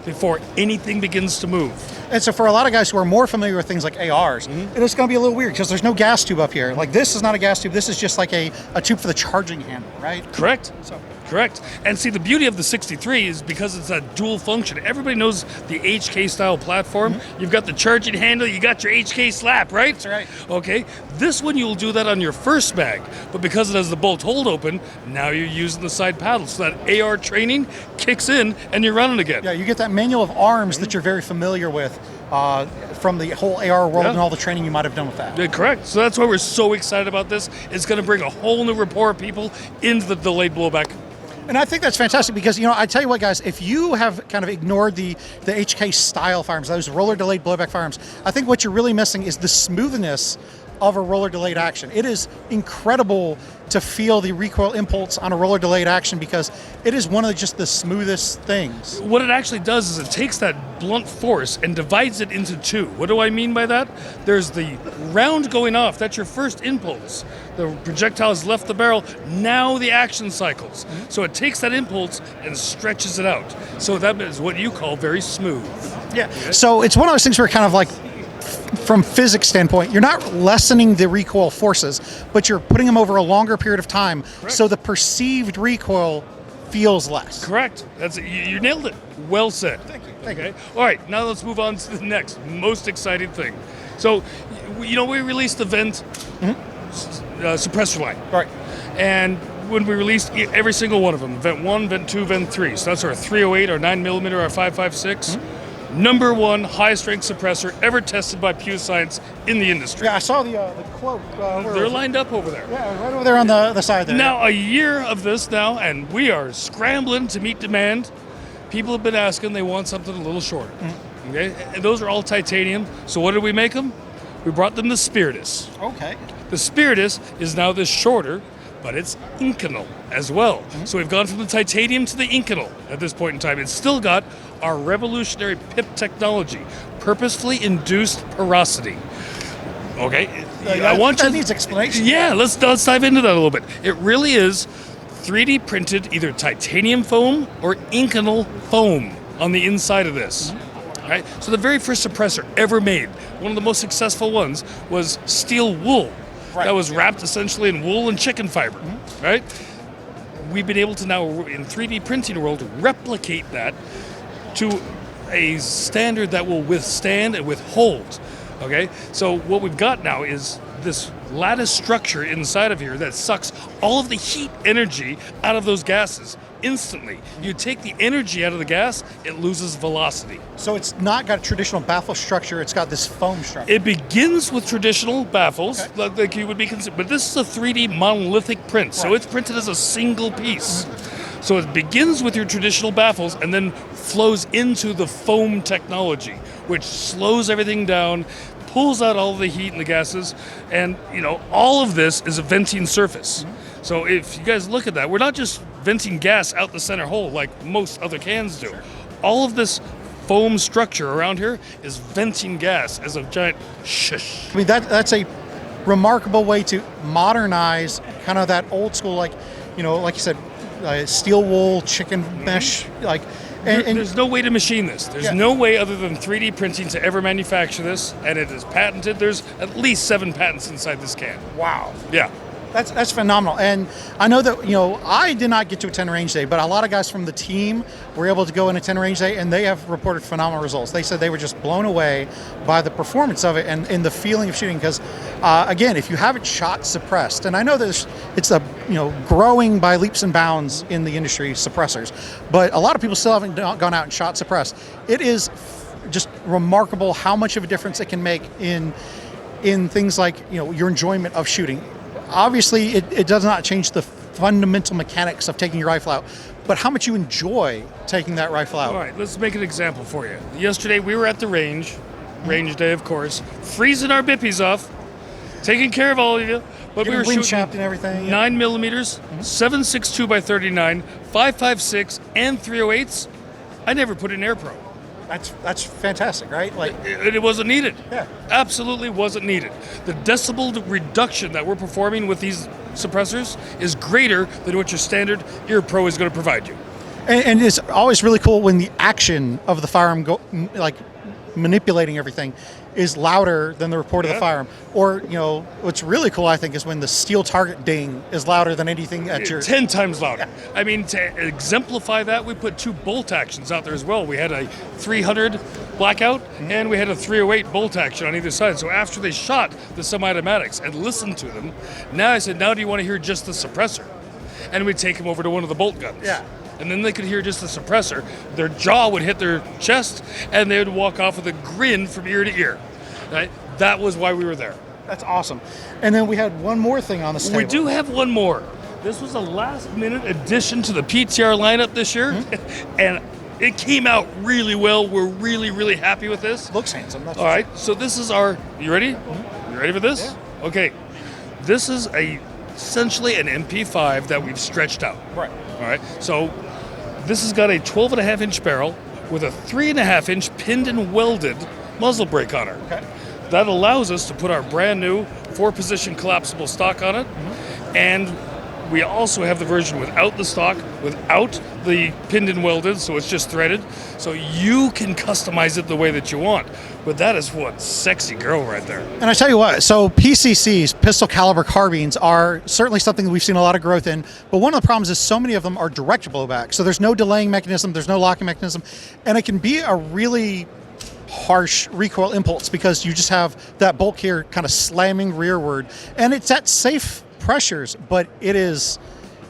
before anything begins to move. And so for a lot of guys who are more familiar with things like ARs, it's going to be a little weird because there's no gas tube up here. Like this is not a gas tube. This is just like a tube for the charging handle, right? Correct. Correct. And see, the beauty of the 63 is because it's a dual function. Everybody knows the HK style platform. You've got the charging handle, you got your HK slap, right? That's right. Okay. This one you'll do that on your first mag, but because it has the bolt hold open, now you're using the side paddle. So that AR training kicks in and you're running again. Yeah, you get that manual of arms that you're very familiar with from the whole AR world and all the training you might have done with that. Yeah, correct. So that's why we're so excited about this. It's going to bring a whole new rapport of people into the delayed blowback. And I think that's fantastic because, I tell you what, guys, if you have kind of ignored the HK style firearms, those roller delayed blowback firearms, I think what you're really missing is the smoothness of a roller delayed action. It is incredible to feel the recoil impulse on a roller delayed action because it is one of just the smoothest things. What it actually does is it takes that blunt force and divides it into two. What do I mean by that? There's the round going off, that's your first impulse. The projectile has left the barrel, now the action cycles. So it takes that impulse and stretches it out. So that is what you call very smooth. Yeah, so it's one of those things where kind of like, from physics standpoint, you're not lessening the recoil forces, but you're putting them over a longer period of time, so the perceived recoil feels less. Correct. That's it. You nailed it. Well said. Thank you. All right, now let's move on to the next most exciting thing. So, we released the vent suppressor line. Right. And when we released every single one of them, vent 1, vent 2, vent 3. So that's our 308, our 9mm, our 5.56. Number one high-strength suppressor ever tested by Pew Science in the industry. Yeah, I saw the quote. They're lined up over there. Yeah, right over there on the side there. Now, a year of this now, and we are scrambling to meet demand. People have been asking, they want something a little shorter. Okay, and those are all titanium. So what did we make them? We brought them the Spiritus. Okay. The Spiritus is now this shorter, but it's Inconel as well. So we've gone from the titanium to the Inconel at this point in time. It's still got our revolutionary PIP technology, purposefully induced porosity. Okay, I want that needs explanation. Yeah, let's dive into that a little bit. It really is 3D printed either titanium foam or Inconel foam on the inside of this. Right? So the very first suppressor ever made, one of the most successful ones, was steel wool. That was wrapped essentially in wool and chicken fiber, right? We've been able to now, in 3D printing world, replicate that to a standard that will withstand and withhold, okay? So what we've got now is this lattice structure inside of here that sucks all of the heat energy out of those gases instantly. You take the energy out of the gas, it loses velocity. So it's not got a traditional baffle structure, it's got this foam structure. It begins with traditional baffles, like you would be considered, but this is a 3D monolithic print, so it's printed as a single piece. So it begins with your traditional baffles, and then flows into the foam technology, which slows everything down, pulls out all the heat and the gases, and all of this is a venting surface. So if you guys look at that, we're not just venting gas out the center hole like most other cans do. All of this foam structure around here is venting gas as a giant shush. I mean, that's a remarkable way to modernize kind of that old school, like you said, steel wool, chicken mesh, like. And there's no way to machine this. There's no way other than 3D printing to ever manufacture this, and it is patented. There's at least 7 patents inside this can. Wow. Yeah. That's phenomenal. And I know that, I did not get to attend range day, but a lot of guys from the team were able to go and attend range day, and they have reported phenomenal results. They said they were just blown away by the performance of it and the feeling of shooting. Because, again, if you haven't shot suppressed, and I know that it's growing by leaps and bounds in the industry, suppressors, but a lot of people still haven't gone out and shot suppressed. It is just remarkable how much of a difference it can make in things like, your enjoyment of shooting. Obviously, it does not change the fundamental mechanics of taking your rifle out, but how much you enjoy taking that rifle out. All right, let's make an example for you. Yesterday, we were at the range day, of course, freezing our bippies off, taking care of all of you, but we were shooting chapped and everything. 9 millimeters, 7.62 by 39, 5.56, and 308s. I never put in air pro. That's fantastic, right? Like it wasn't needed. Yeah, absolutely wasn't needed. The decibel reduction that we're performing with these suppressors is greater than what your standard Ear Pro is going to provide you. And it's always really cool when the action of the firearm manipulating everything is louder than the report of the firearm. Or, what's really cool, I think, is when the steel target ding is louder than anything at your... 10 times louder. I mean, to exemplify that, we put 2 bolt actions out there as well. We had a 300 blackout, and we had a 308 bolt action on either side. So after they shot the semi-automatics and listened to them, now I said, now do you want to hear just the suppressor? And we'd take them over to one of the bolt guns. Yeah. And then they could hear just the suppressor. Their jaw would hit their chest, and they would walk off with a grin from ear to ear. Right? That was why we were there. That's awesome. And then we had one more thing on the table. We do have one more. This was a last-minute addition to the PTR lineup this year, and it came out really well. We're really, really happy with this. Looks handsome. That's all right. So this is our. You ready? You ready for this? Yeah. Okay. This is essentially an MP5 that we've stretched out. Right. All right. So this has got a 12.5-inch barrel with a 3.5-inch pinned and welded muzzle brake on her. Okay. That allows us to put our brand new 4-position collapsible stock on it, and we also have the version without the stock, without the pinned and welded, so it's just threaded, so you can customize it the way that you want. But that is one sexy girl right there. And I tell you what, so PCCs, pistol caliber carbines, are certainly something that we've seen a lot of growth in, but one of the problems is so many of them are direct blowback, so there's no delaying mechanism, there's no locking mechanism, and it can be a really harsh recoil impulse because you just have that bolt here kind of slamming rearward, and it's at safe pressures, but it is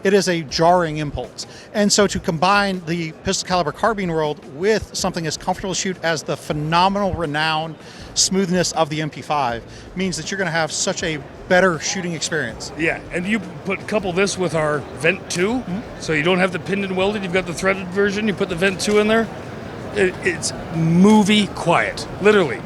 a jarring impulse. And so to combine the pistol caliber carbine world with something as comfortable to shoot as the phenomenal renowned smoothness of the MP5 means that you're going to have such a better shooting experience. Yeah, and you couple this with our Vent 2, so you don't have the pinned and welded, you've got the threaded version, you put the Vent 2 in there. It's movie quiet, literally.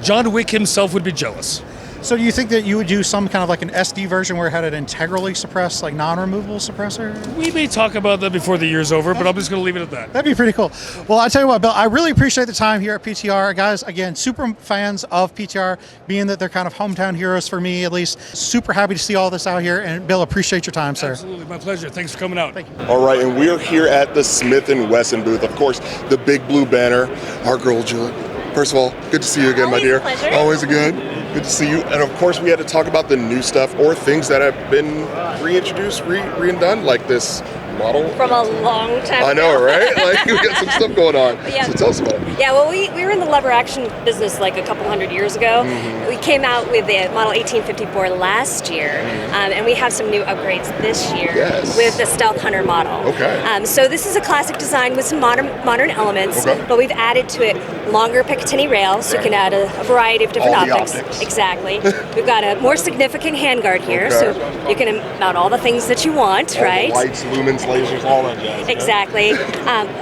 John Wick himself would be jealous. So do you think that you would do some kind of like an SD version where it had an integrally suppressed, like non-removable suppressor? We may talk about that before the year's over, but I'm just going to leave it at that. That'd be pretty cool. Well, I tell you what, Bill, I really appreciate the time here at PTR. Guys, again, super fans of PTR, being that they're kind of hometown heroes for me, at least. Super happy to see all this out here. And Bill, appreciate your time, sir. Absolutely, my pleasure. Thanks for coming out. Thank you. All right, and we are here at the Smith & Wesson booth. Of course, the big blue banner, our girl, Julie. First of all, good to see you again, my dear. Pleasure. Always good. Good to see you. And of course, we had to talk about the new stuff or things that have been reintroduced, redone, like this model. From a long time I know, ago. right? Like, we got some stuff going on. Yeah. So tell us about it. Yeah, well, we were in the lever action business like a couple hundred years ago. We came out with the model 1854 last year, and we have some new upgrades this year with the Stealth Hunter model. Okay. So this is a classic design with some modern elements, but we've added to it longer Picatinny rails, so you can add a variety of different All the optics. Exactly. We've got a more significant handguard here, so you can mount all the things that you want, All right? the lights, lumens, lasers, all that jazz. Exactly.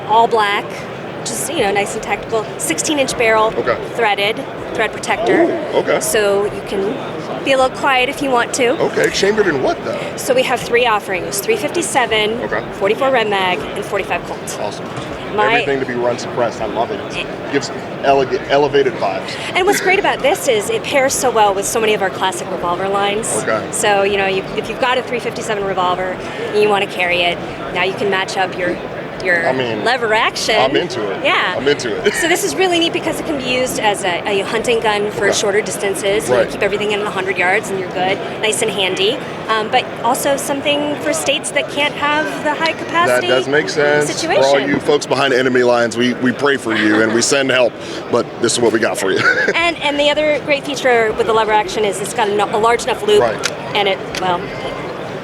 All black, which is nice and tactical. 16-inch barrel, threaded, thread protector. Ooh, okay. So you can be a little quiet if you want to. Okay, chambered in what though? So we have 3 offerings: 357, 44 Red Mag, and 45 Colt. Awesome. Everything to be run suppressed. I love it. It gives elevated vibes. And what's great about this is it pairs so well with so many of our classic revolver lines. Okay. So if you've got a 357 revolver and you want to carry it, now you can match up your lever action. I'm into it. Yeah. I'm into it. So this is really neat because it can be used as a hunting gun for shorter distances. You keep everything in 100 yards and you're good. Nice and handy. But also something for states that can't have the high capacity That does make sense. situation. For all you folks behind enemy lines, we pray for you and we send help, but this is what we got for you. and the other great feature with the lever action is it's got a large enough loop and it,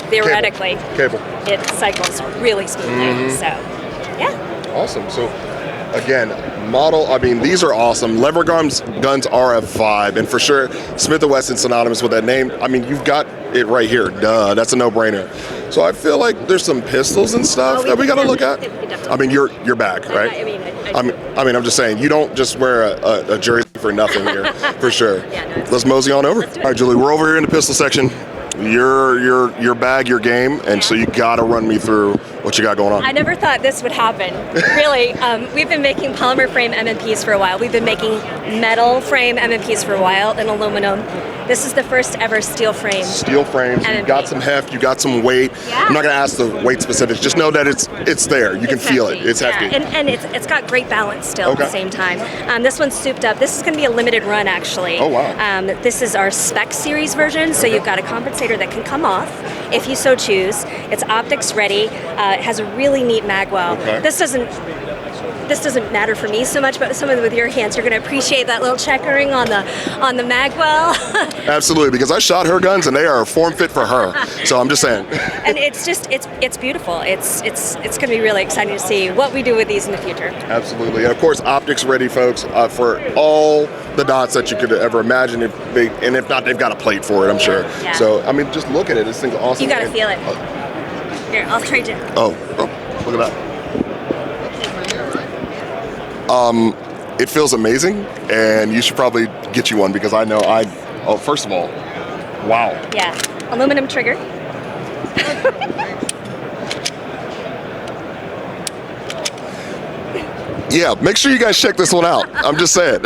theoretically, it cycles really smoothly. So, yeah. Awesome. So, again, these are awesome. Lever guns are a vibe, and for sure, Smith & Wesson synonymous with that name. I mean, you've got it right here. Duh, that's a no-brainer. So I feel like there's some pistols and stuff that we got to look at. I mean, you're back, right? I'm just saying, you don't just wear a jersey for nothing here, for sure. Let's mosey on over. All right, Julie, we're over here in the pistol section. Your bag, your game, and so you got to run me through what you got going on. I never thought this would happen. Really, we've been making polymer frame MMPs for a while. We've been making metal frame MMPs for a while, and aluminum. This is the first ever steel frame. Steel frames. MMP. You got some heft. You got some weight. Yeah. I'm not going to ask the weight specifics. Just know that it's there. You can feel it. It's hefty. And it's got great balance still at the same time. This one's souped up. This is going to be a limited run, actually. Oh, wow. This is our spec series version, so you've got a compensator that can come off if you so choose. It's optics ready. It has a really neat magwell. Okay. This doesn't matter for me so much, but someone with your hands, you're going to appreciate that little checkering on the magwell. Absolutely, because I shot her guns and they are form fit for her. So I'm just saying. And it's beautiful. It's going to be really exciting to see what we do with these in the future. Absolutely, and of course, optics ready, folks, for all the dots that you could ever imagine. If not, they've got a plate for it, I'm sure. Yeah. So I mean, just look at it. This thing's awesome. You got to feel it. Here, I'll trade you. Oh, look at that. It feels amazing, and you should probably get you one because I know first of all, wow. Yeah, aluminum trigger. Yeah, make sure you guys check this one out. I'm just saying.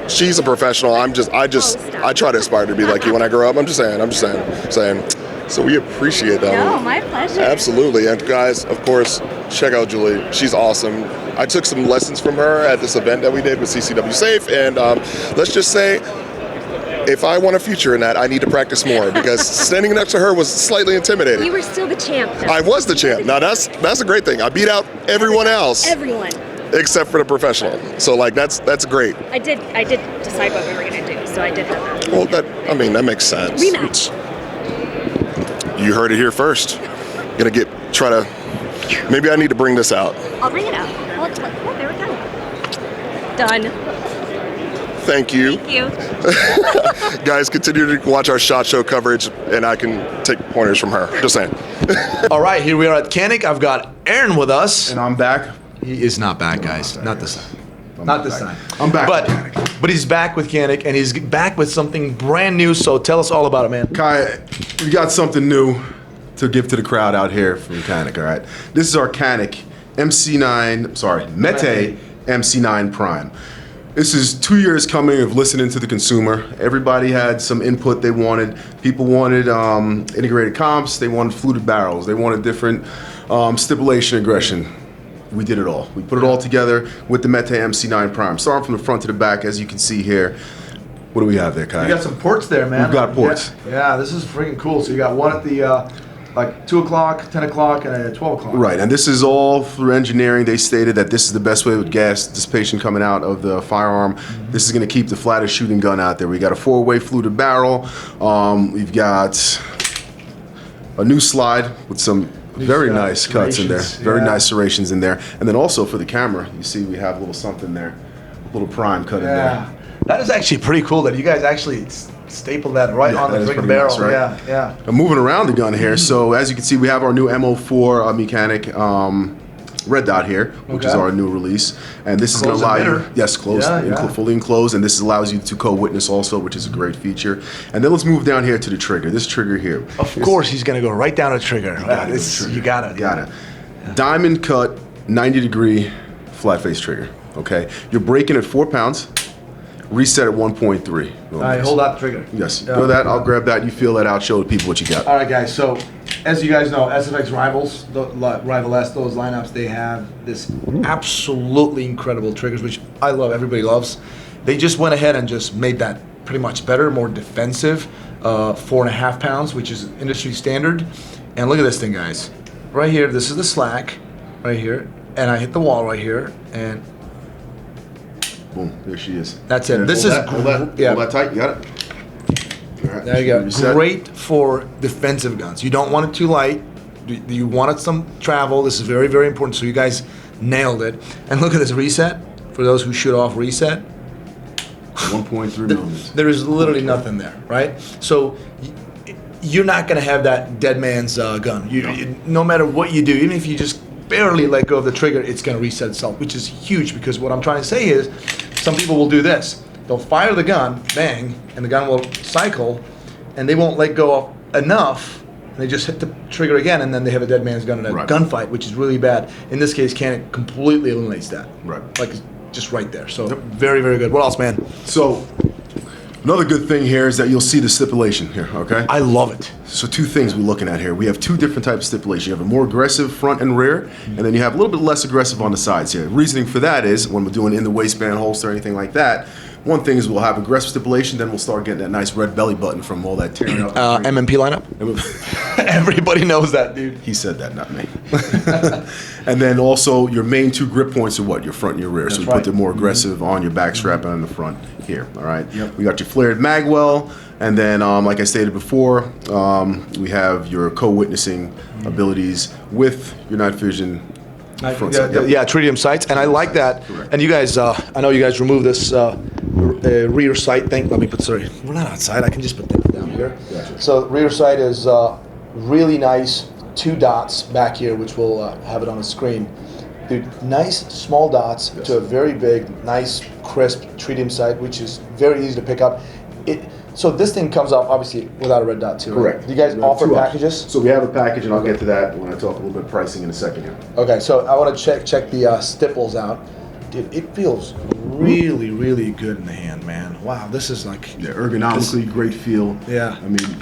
She's a professional. I try to aspire to be like you when I grow up. I'm just saying. So we appreciate that. No, my pleasure. Absolutely. And guys, of course, check out Julie. She's awesome. I took some lessons from her at this event that we did with CCW Safe, and let's just say, if I want a future in that, I need to practice more because standing next to her was slightly intimidating. You were still the champ, though. I was the champ. Now that's a great thing. I beat out everyone else. Everyone. Except for the professional. So that's great. I did decide what we were going to do, so I did have that. Well, that makes sense. Rematch. You heard it here first. Maybe I need to bring this out. I'll bring it out. Oh, there we go. Done. Thank you. Thank you. Guys, continue to watch our SHOT Show coverage, and I can take pointers from her. Just saying. All right, here we are at Canik. I've got Aaron with us. And I'm back. He is not back, guys. Not this time. Not this time. I'm back. But he's back with Canik, and he's back with something brand new. So tell us all about it, man. Kai, we got something new to give to the crowd out here from Canik. All right, this is our Canik Mete MC9 Prime. This is 2 years coming of listening to the consumer. Everybody had some input they wanted. People wanted integrated comps. They wanted fluted barrels. They wanted different stipulation aggression. We did it all. We put it all together with the Mete MC9 Prime. Starting from the front to the back, as you can see here. What do we have there, Kai? You got some ports there, man. We've got ports. Yeah, this is freaking cool. So you got one at the 2 o'clock, 10 o'clock, and 12 o'clock. Right, and this is all through engineering. They stated that this is the best way with gas dissipation coming out of the firearm. Mm-hmm. This is going to keep the flattest shooting gun out there. We got a 4-way fluted barrel. We've got a new slide with some very nice cuts in there. Very nice serrations in there. And then also for the camera, you see we have a little something there. A little prime cut in there. That is actually pretty cool that you guys actually staple that right on the freaking barrel. Nice, right? Yeah. I'm moving around the gun here. So as you can see, we have our new MO4 Canik red dot here, which is our new release, and this is going to allow you, fully enclosed, and this allows you to co-witness also, which is a great feature. And then let's move down here to the trigger. This trigger here. Of course, he's going to go right down the trigger. You got it. Got it. Diamond cut, 90-degree flat face trigger. Okay, you're braking at 4 pounds. Reset at 1.3. All right, hold out the trigger. Yes, go that. I'll grab that. You feel that out. Show the people what you got. All right, guys. So, as you guys know, SFX Rivals, Rival S, those lineups, they have this absolutely incredible triggers, which I love. Everybody loves. They just went ahead and just made that pretty much better, more defensive. 4.5 pounds, which is industry standard. And look at this thing, guys. Right here, this is the slack, right here, and I hit the wall right here, and boom, there she is. That's it. This hold is that tight. You got it. All right, there you go. Great for defensive guns. You don't want it too light. You want it some travel. This is very, very important. So you guys nailed it. And look at this reset. For those who shoot off reset, 1.3 millimeters. There is literally nothing there, right? So you're not going to have that dead man's gun. No matter what you do, even if you just barely let go of the trigger, it's going to reset itself, which is huge, because what I'm trying to say is some people will do this. They'll fire the gun, bang, and the gun will cycle, and they won't let go of enough, and they just hit the trigger again, and then they have a dead man's gun in a gunfight, which is really bad. In this case, Canik completely eliminates that. Right. Like, just right there. So, very, very good. What else, man? So, another good thing here is that you'll see the stipulation here, okay? I love it. So 2 things we're looking at here. We have 2 different types of stipulation. You have a more aggressive front and rear, and then you have a little bit less aggressive on the sides here. Reasoning for that is when we're doing in the waistband holster or anything like that, one thing is we'll have aggressive stipulation, then we'll start getting that nice red belly button from all that tearing up. MMP lineup? Everybody knows that, dude. He said that, not me. And then also your main 2 grip points are what? Your front and your rear. That's so we right. put the more aggressive on your back strap and on the front here, all right? We got your flared magwell, and then like I stated before, we have your co-witnessing abilities with your night vision. Tritium sights, and I like that. Correct. And you guys, I know you guys removed this rear sight thing. Let me put, sorry, we're not outside. I can just put that down here. Gotcha. So rear sight is really nice. 2 dots back here, which we'll have it on the screen. Dude, nice small dots to a very big, nice, crisp tritium sight, which is very easy to pick up. So this thing comes off obviously without a red dot too. Correct. Right? Do you guys offer packages? So we have a package, and I'll get to that when I talk a little bit pricing in a second here. Okay, so I want to check the stipples out. Dude, it feels really, really good in the hand, man. Wow, this is like ergonomically great feel. Yeah. I mean,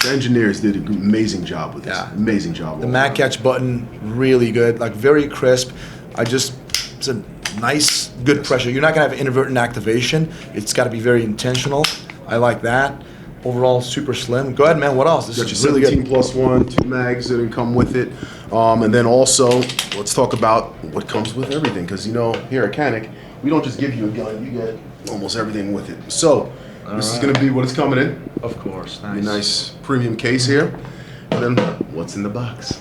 the engineers did an amazing job with this. Yeah. Amazing job. The mag catch button, really good, like very crisp. It's a nice, good pressure. You're not gonna have inadvertent activation. It's got to be very intentional. I like that. Overall, super slim. Go ahead, man. What else? This Got is your really 17 good. plus 1, 2 mags that come with it. And then also, let's talk about what comes with everything. Because, you know, here at Canik, we don't just give you a gun, you get almost everything with it. So, this is going to be what it's coming in. Of course. A nice premium case here. And then, what's in the box?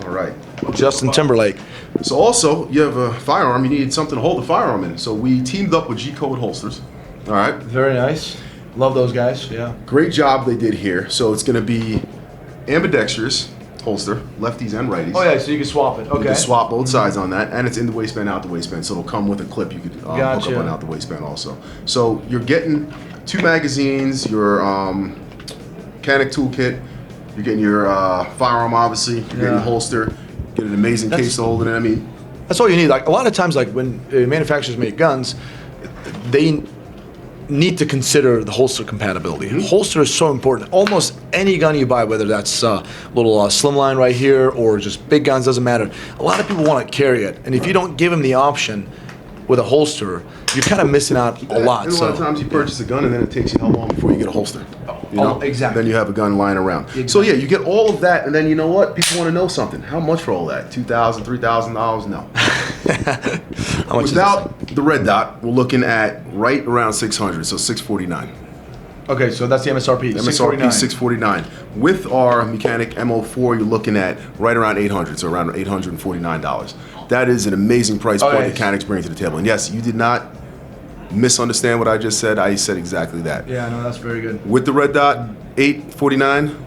All right. Justin Timberlake. So also, you have a firearm, you need something to hold the firearm in. So we teamed up with G-Code Holsters. All right. Very nice. Love those guys. Yeah. Great job they did here. So it's going to be ambidextrous holster, lefties and righties. Oh yeah, so you can swap it. Okay. You can swap both sides on that, and it's in the waistband, out the waistband. So it'll come with a clip you could hook up on out the waistband also. So you're getting 2 magazines, your Canik toolkit, you're getting your firearm obviously, you're getting a holster, get an amazing case to hold it in. I mean, that's all you need. Like a lot of times, like when manufacturers make guns, they need to consider the holster compatibility. Holster is so important. Almost any gun you buy, whether that's a little slimline right here or just big guns, doesn't matter. A lot of people want to carry it, and if you don't give them the option with a holster, you're kind of missing out a lot. And a lot of times you purchase a gun and then it takes you how long before you get a holster? You know? Exactly. Then you have a gun lying around. Exactly. So yeah, you get all of that, and then you know what? People want to know something. How much for all that? $2,000, $3,000? No. How much Without the red dot, we're looking at right around 600, so 649. Okay, so that's the MSRP. MSRP 649. With our Canik MO4, you're looking at right around 800, so around $849. That is an amazing price point that Canik's bringing to the table. And yes, you did not misunderstand what I just said, I said exactly that. Yeah, no, that's very good. With the red dot, $849,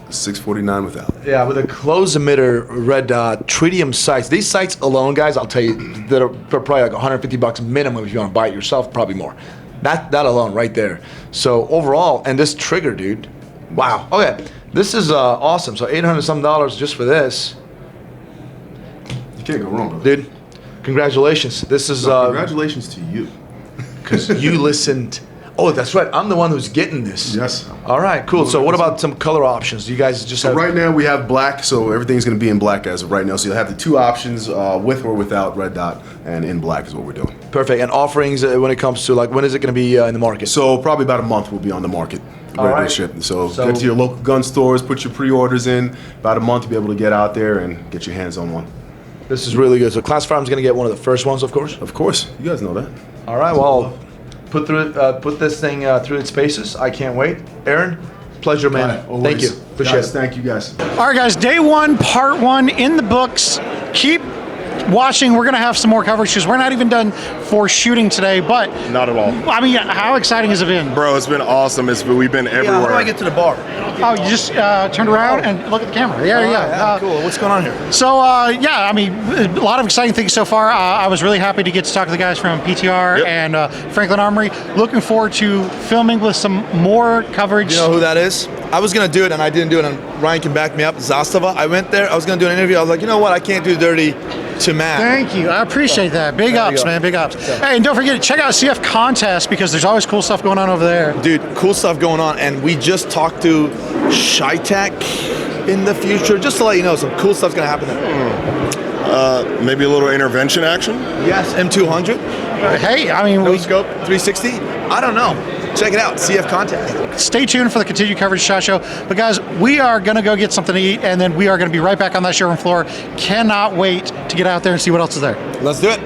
$649 without. Yeah, with a closed emitter red dot tritium sights. These sights alone, guys, I'll tell you, they're probably like $150 minimum if you want to buy it yourself, probably more. That alone right there. So overall, and this trigger, dude, wow. Okay, this is awesome. So $800 some just for this. You can't go wrong, brother. Dude. Congratulations. This is congratulations to you. Because you listened. Oh, that's right. I'm the one who's getting this. Yes. All right, cool. So what about some color options? Do you guys just have... right now we have black, so everything's going to be in black as of right now. So you'll have the two options, with or without red dot, and in black is what we're doing. Perfect. And offerings when it comes to, like, when is it going to be in the market? So probably about a month we'll be on the market. All right. Ship. So get to your local gun stores, put your pre-orders in. About a month to be able to get out there and get your hands on one. This is really good. So Class Firearms going to get one of the first ones, of course? Of course. You guys know that. All right, well... Put this thing through its paces. I can't wait. Aaron, pleasure, man. Thank you. Appreciate it. Thank you, guys. All right, guys. Day 1, part 1 in the books. Keep watching. We're going to have some more coverage because we're not even done for shooting today. But not at all. I mean, how exciting has it been? Bro, it's been awesome. We've been everywhere. Yeah, how do I get to the bar? Oh, you just turn around and look at the camera. Yeah. Cool. What's going on here? So, yeah, I mean, a lot of exciting things so far. I was really happy to get to talk to the guys from PTR and Franklin Armory. Looking forward to filming with some more coverage. You know who that is? I was going to do it, and I didn't do it, and Ryan can back me up. Zastava. I went there. I was going to do an interview. I was like, you know what? I can't do dirty to Matt. Thank you. I appreciate that. Big ups, man. Big ups. Hey, and don't forget, check out CF Contest because there's always cool stuff going on over there. Dude, cool stuff going on. And we just talked to CheyTac in the future. Just to let you know, some cool stuff's going to happen there. Maybe a little intervention action? Yes, M200. Hey, I mean... No scope 360? I don't know. Check it out, CF Contest. Stay tuned for the continued coverage of SHOT Show. But guys, we are going to go get something to eat, and then we are going to be right back on that showroom floor. Cannot wait to get out there and see what else is there. Let's do it.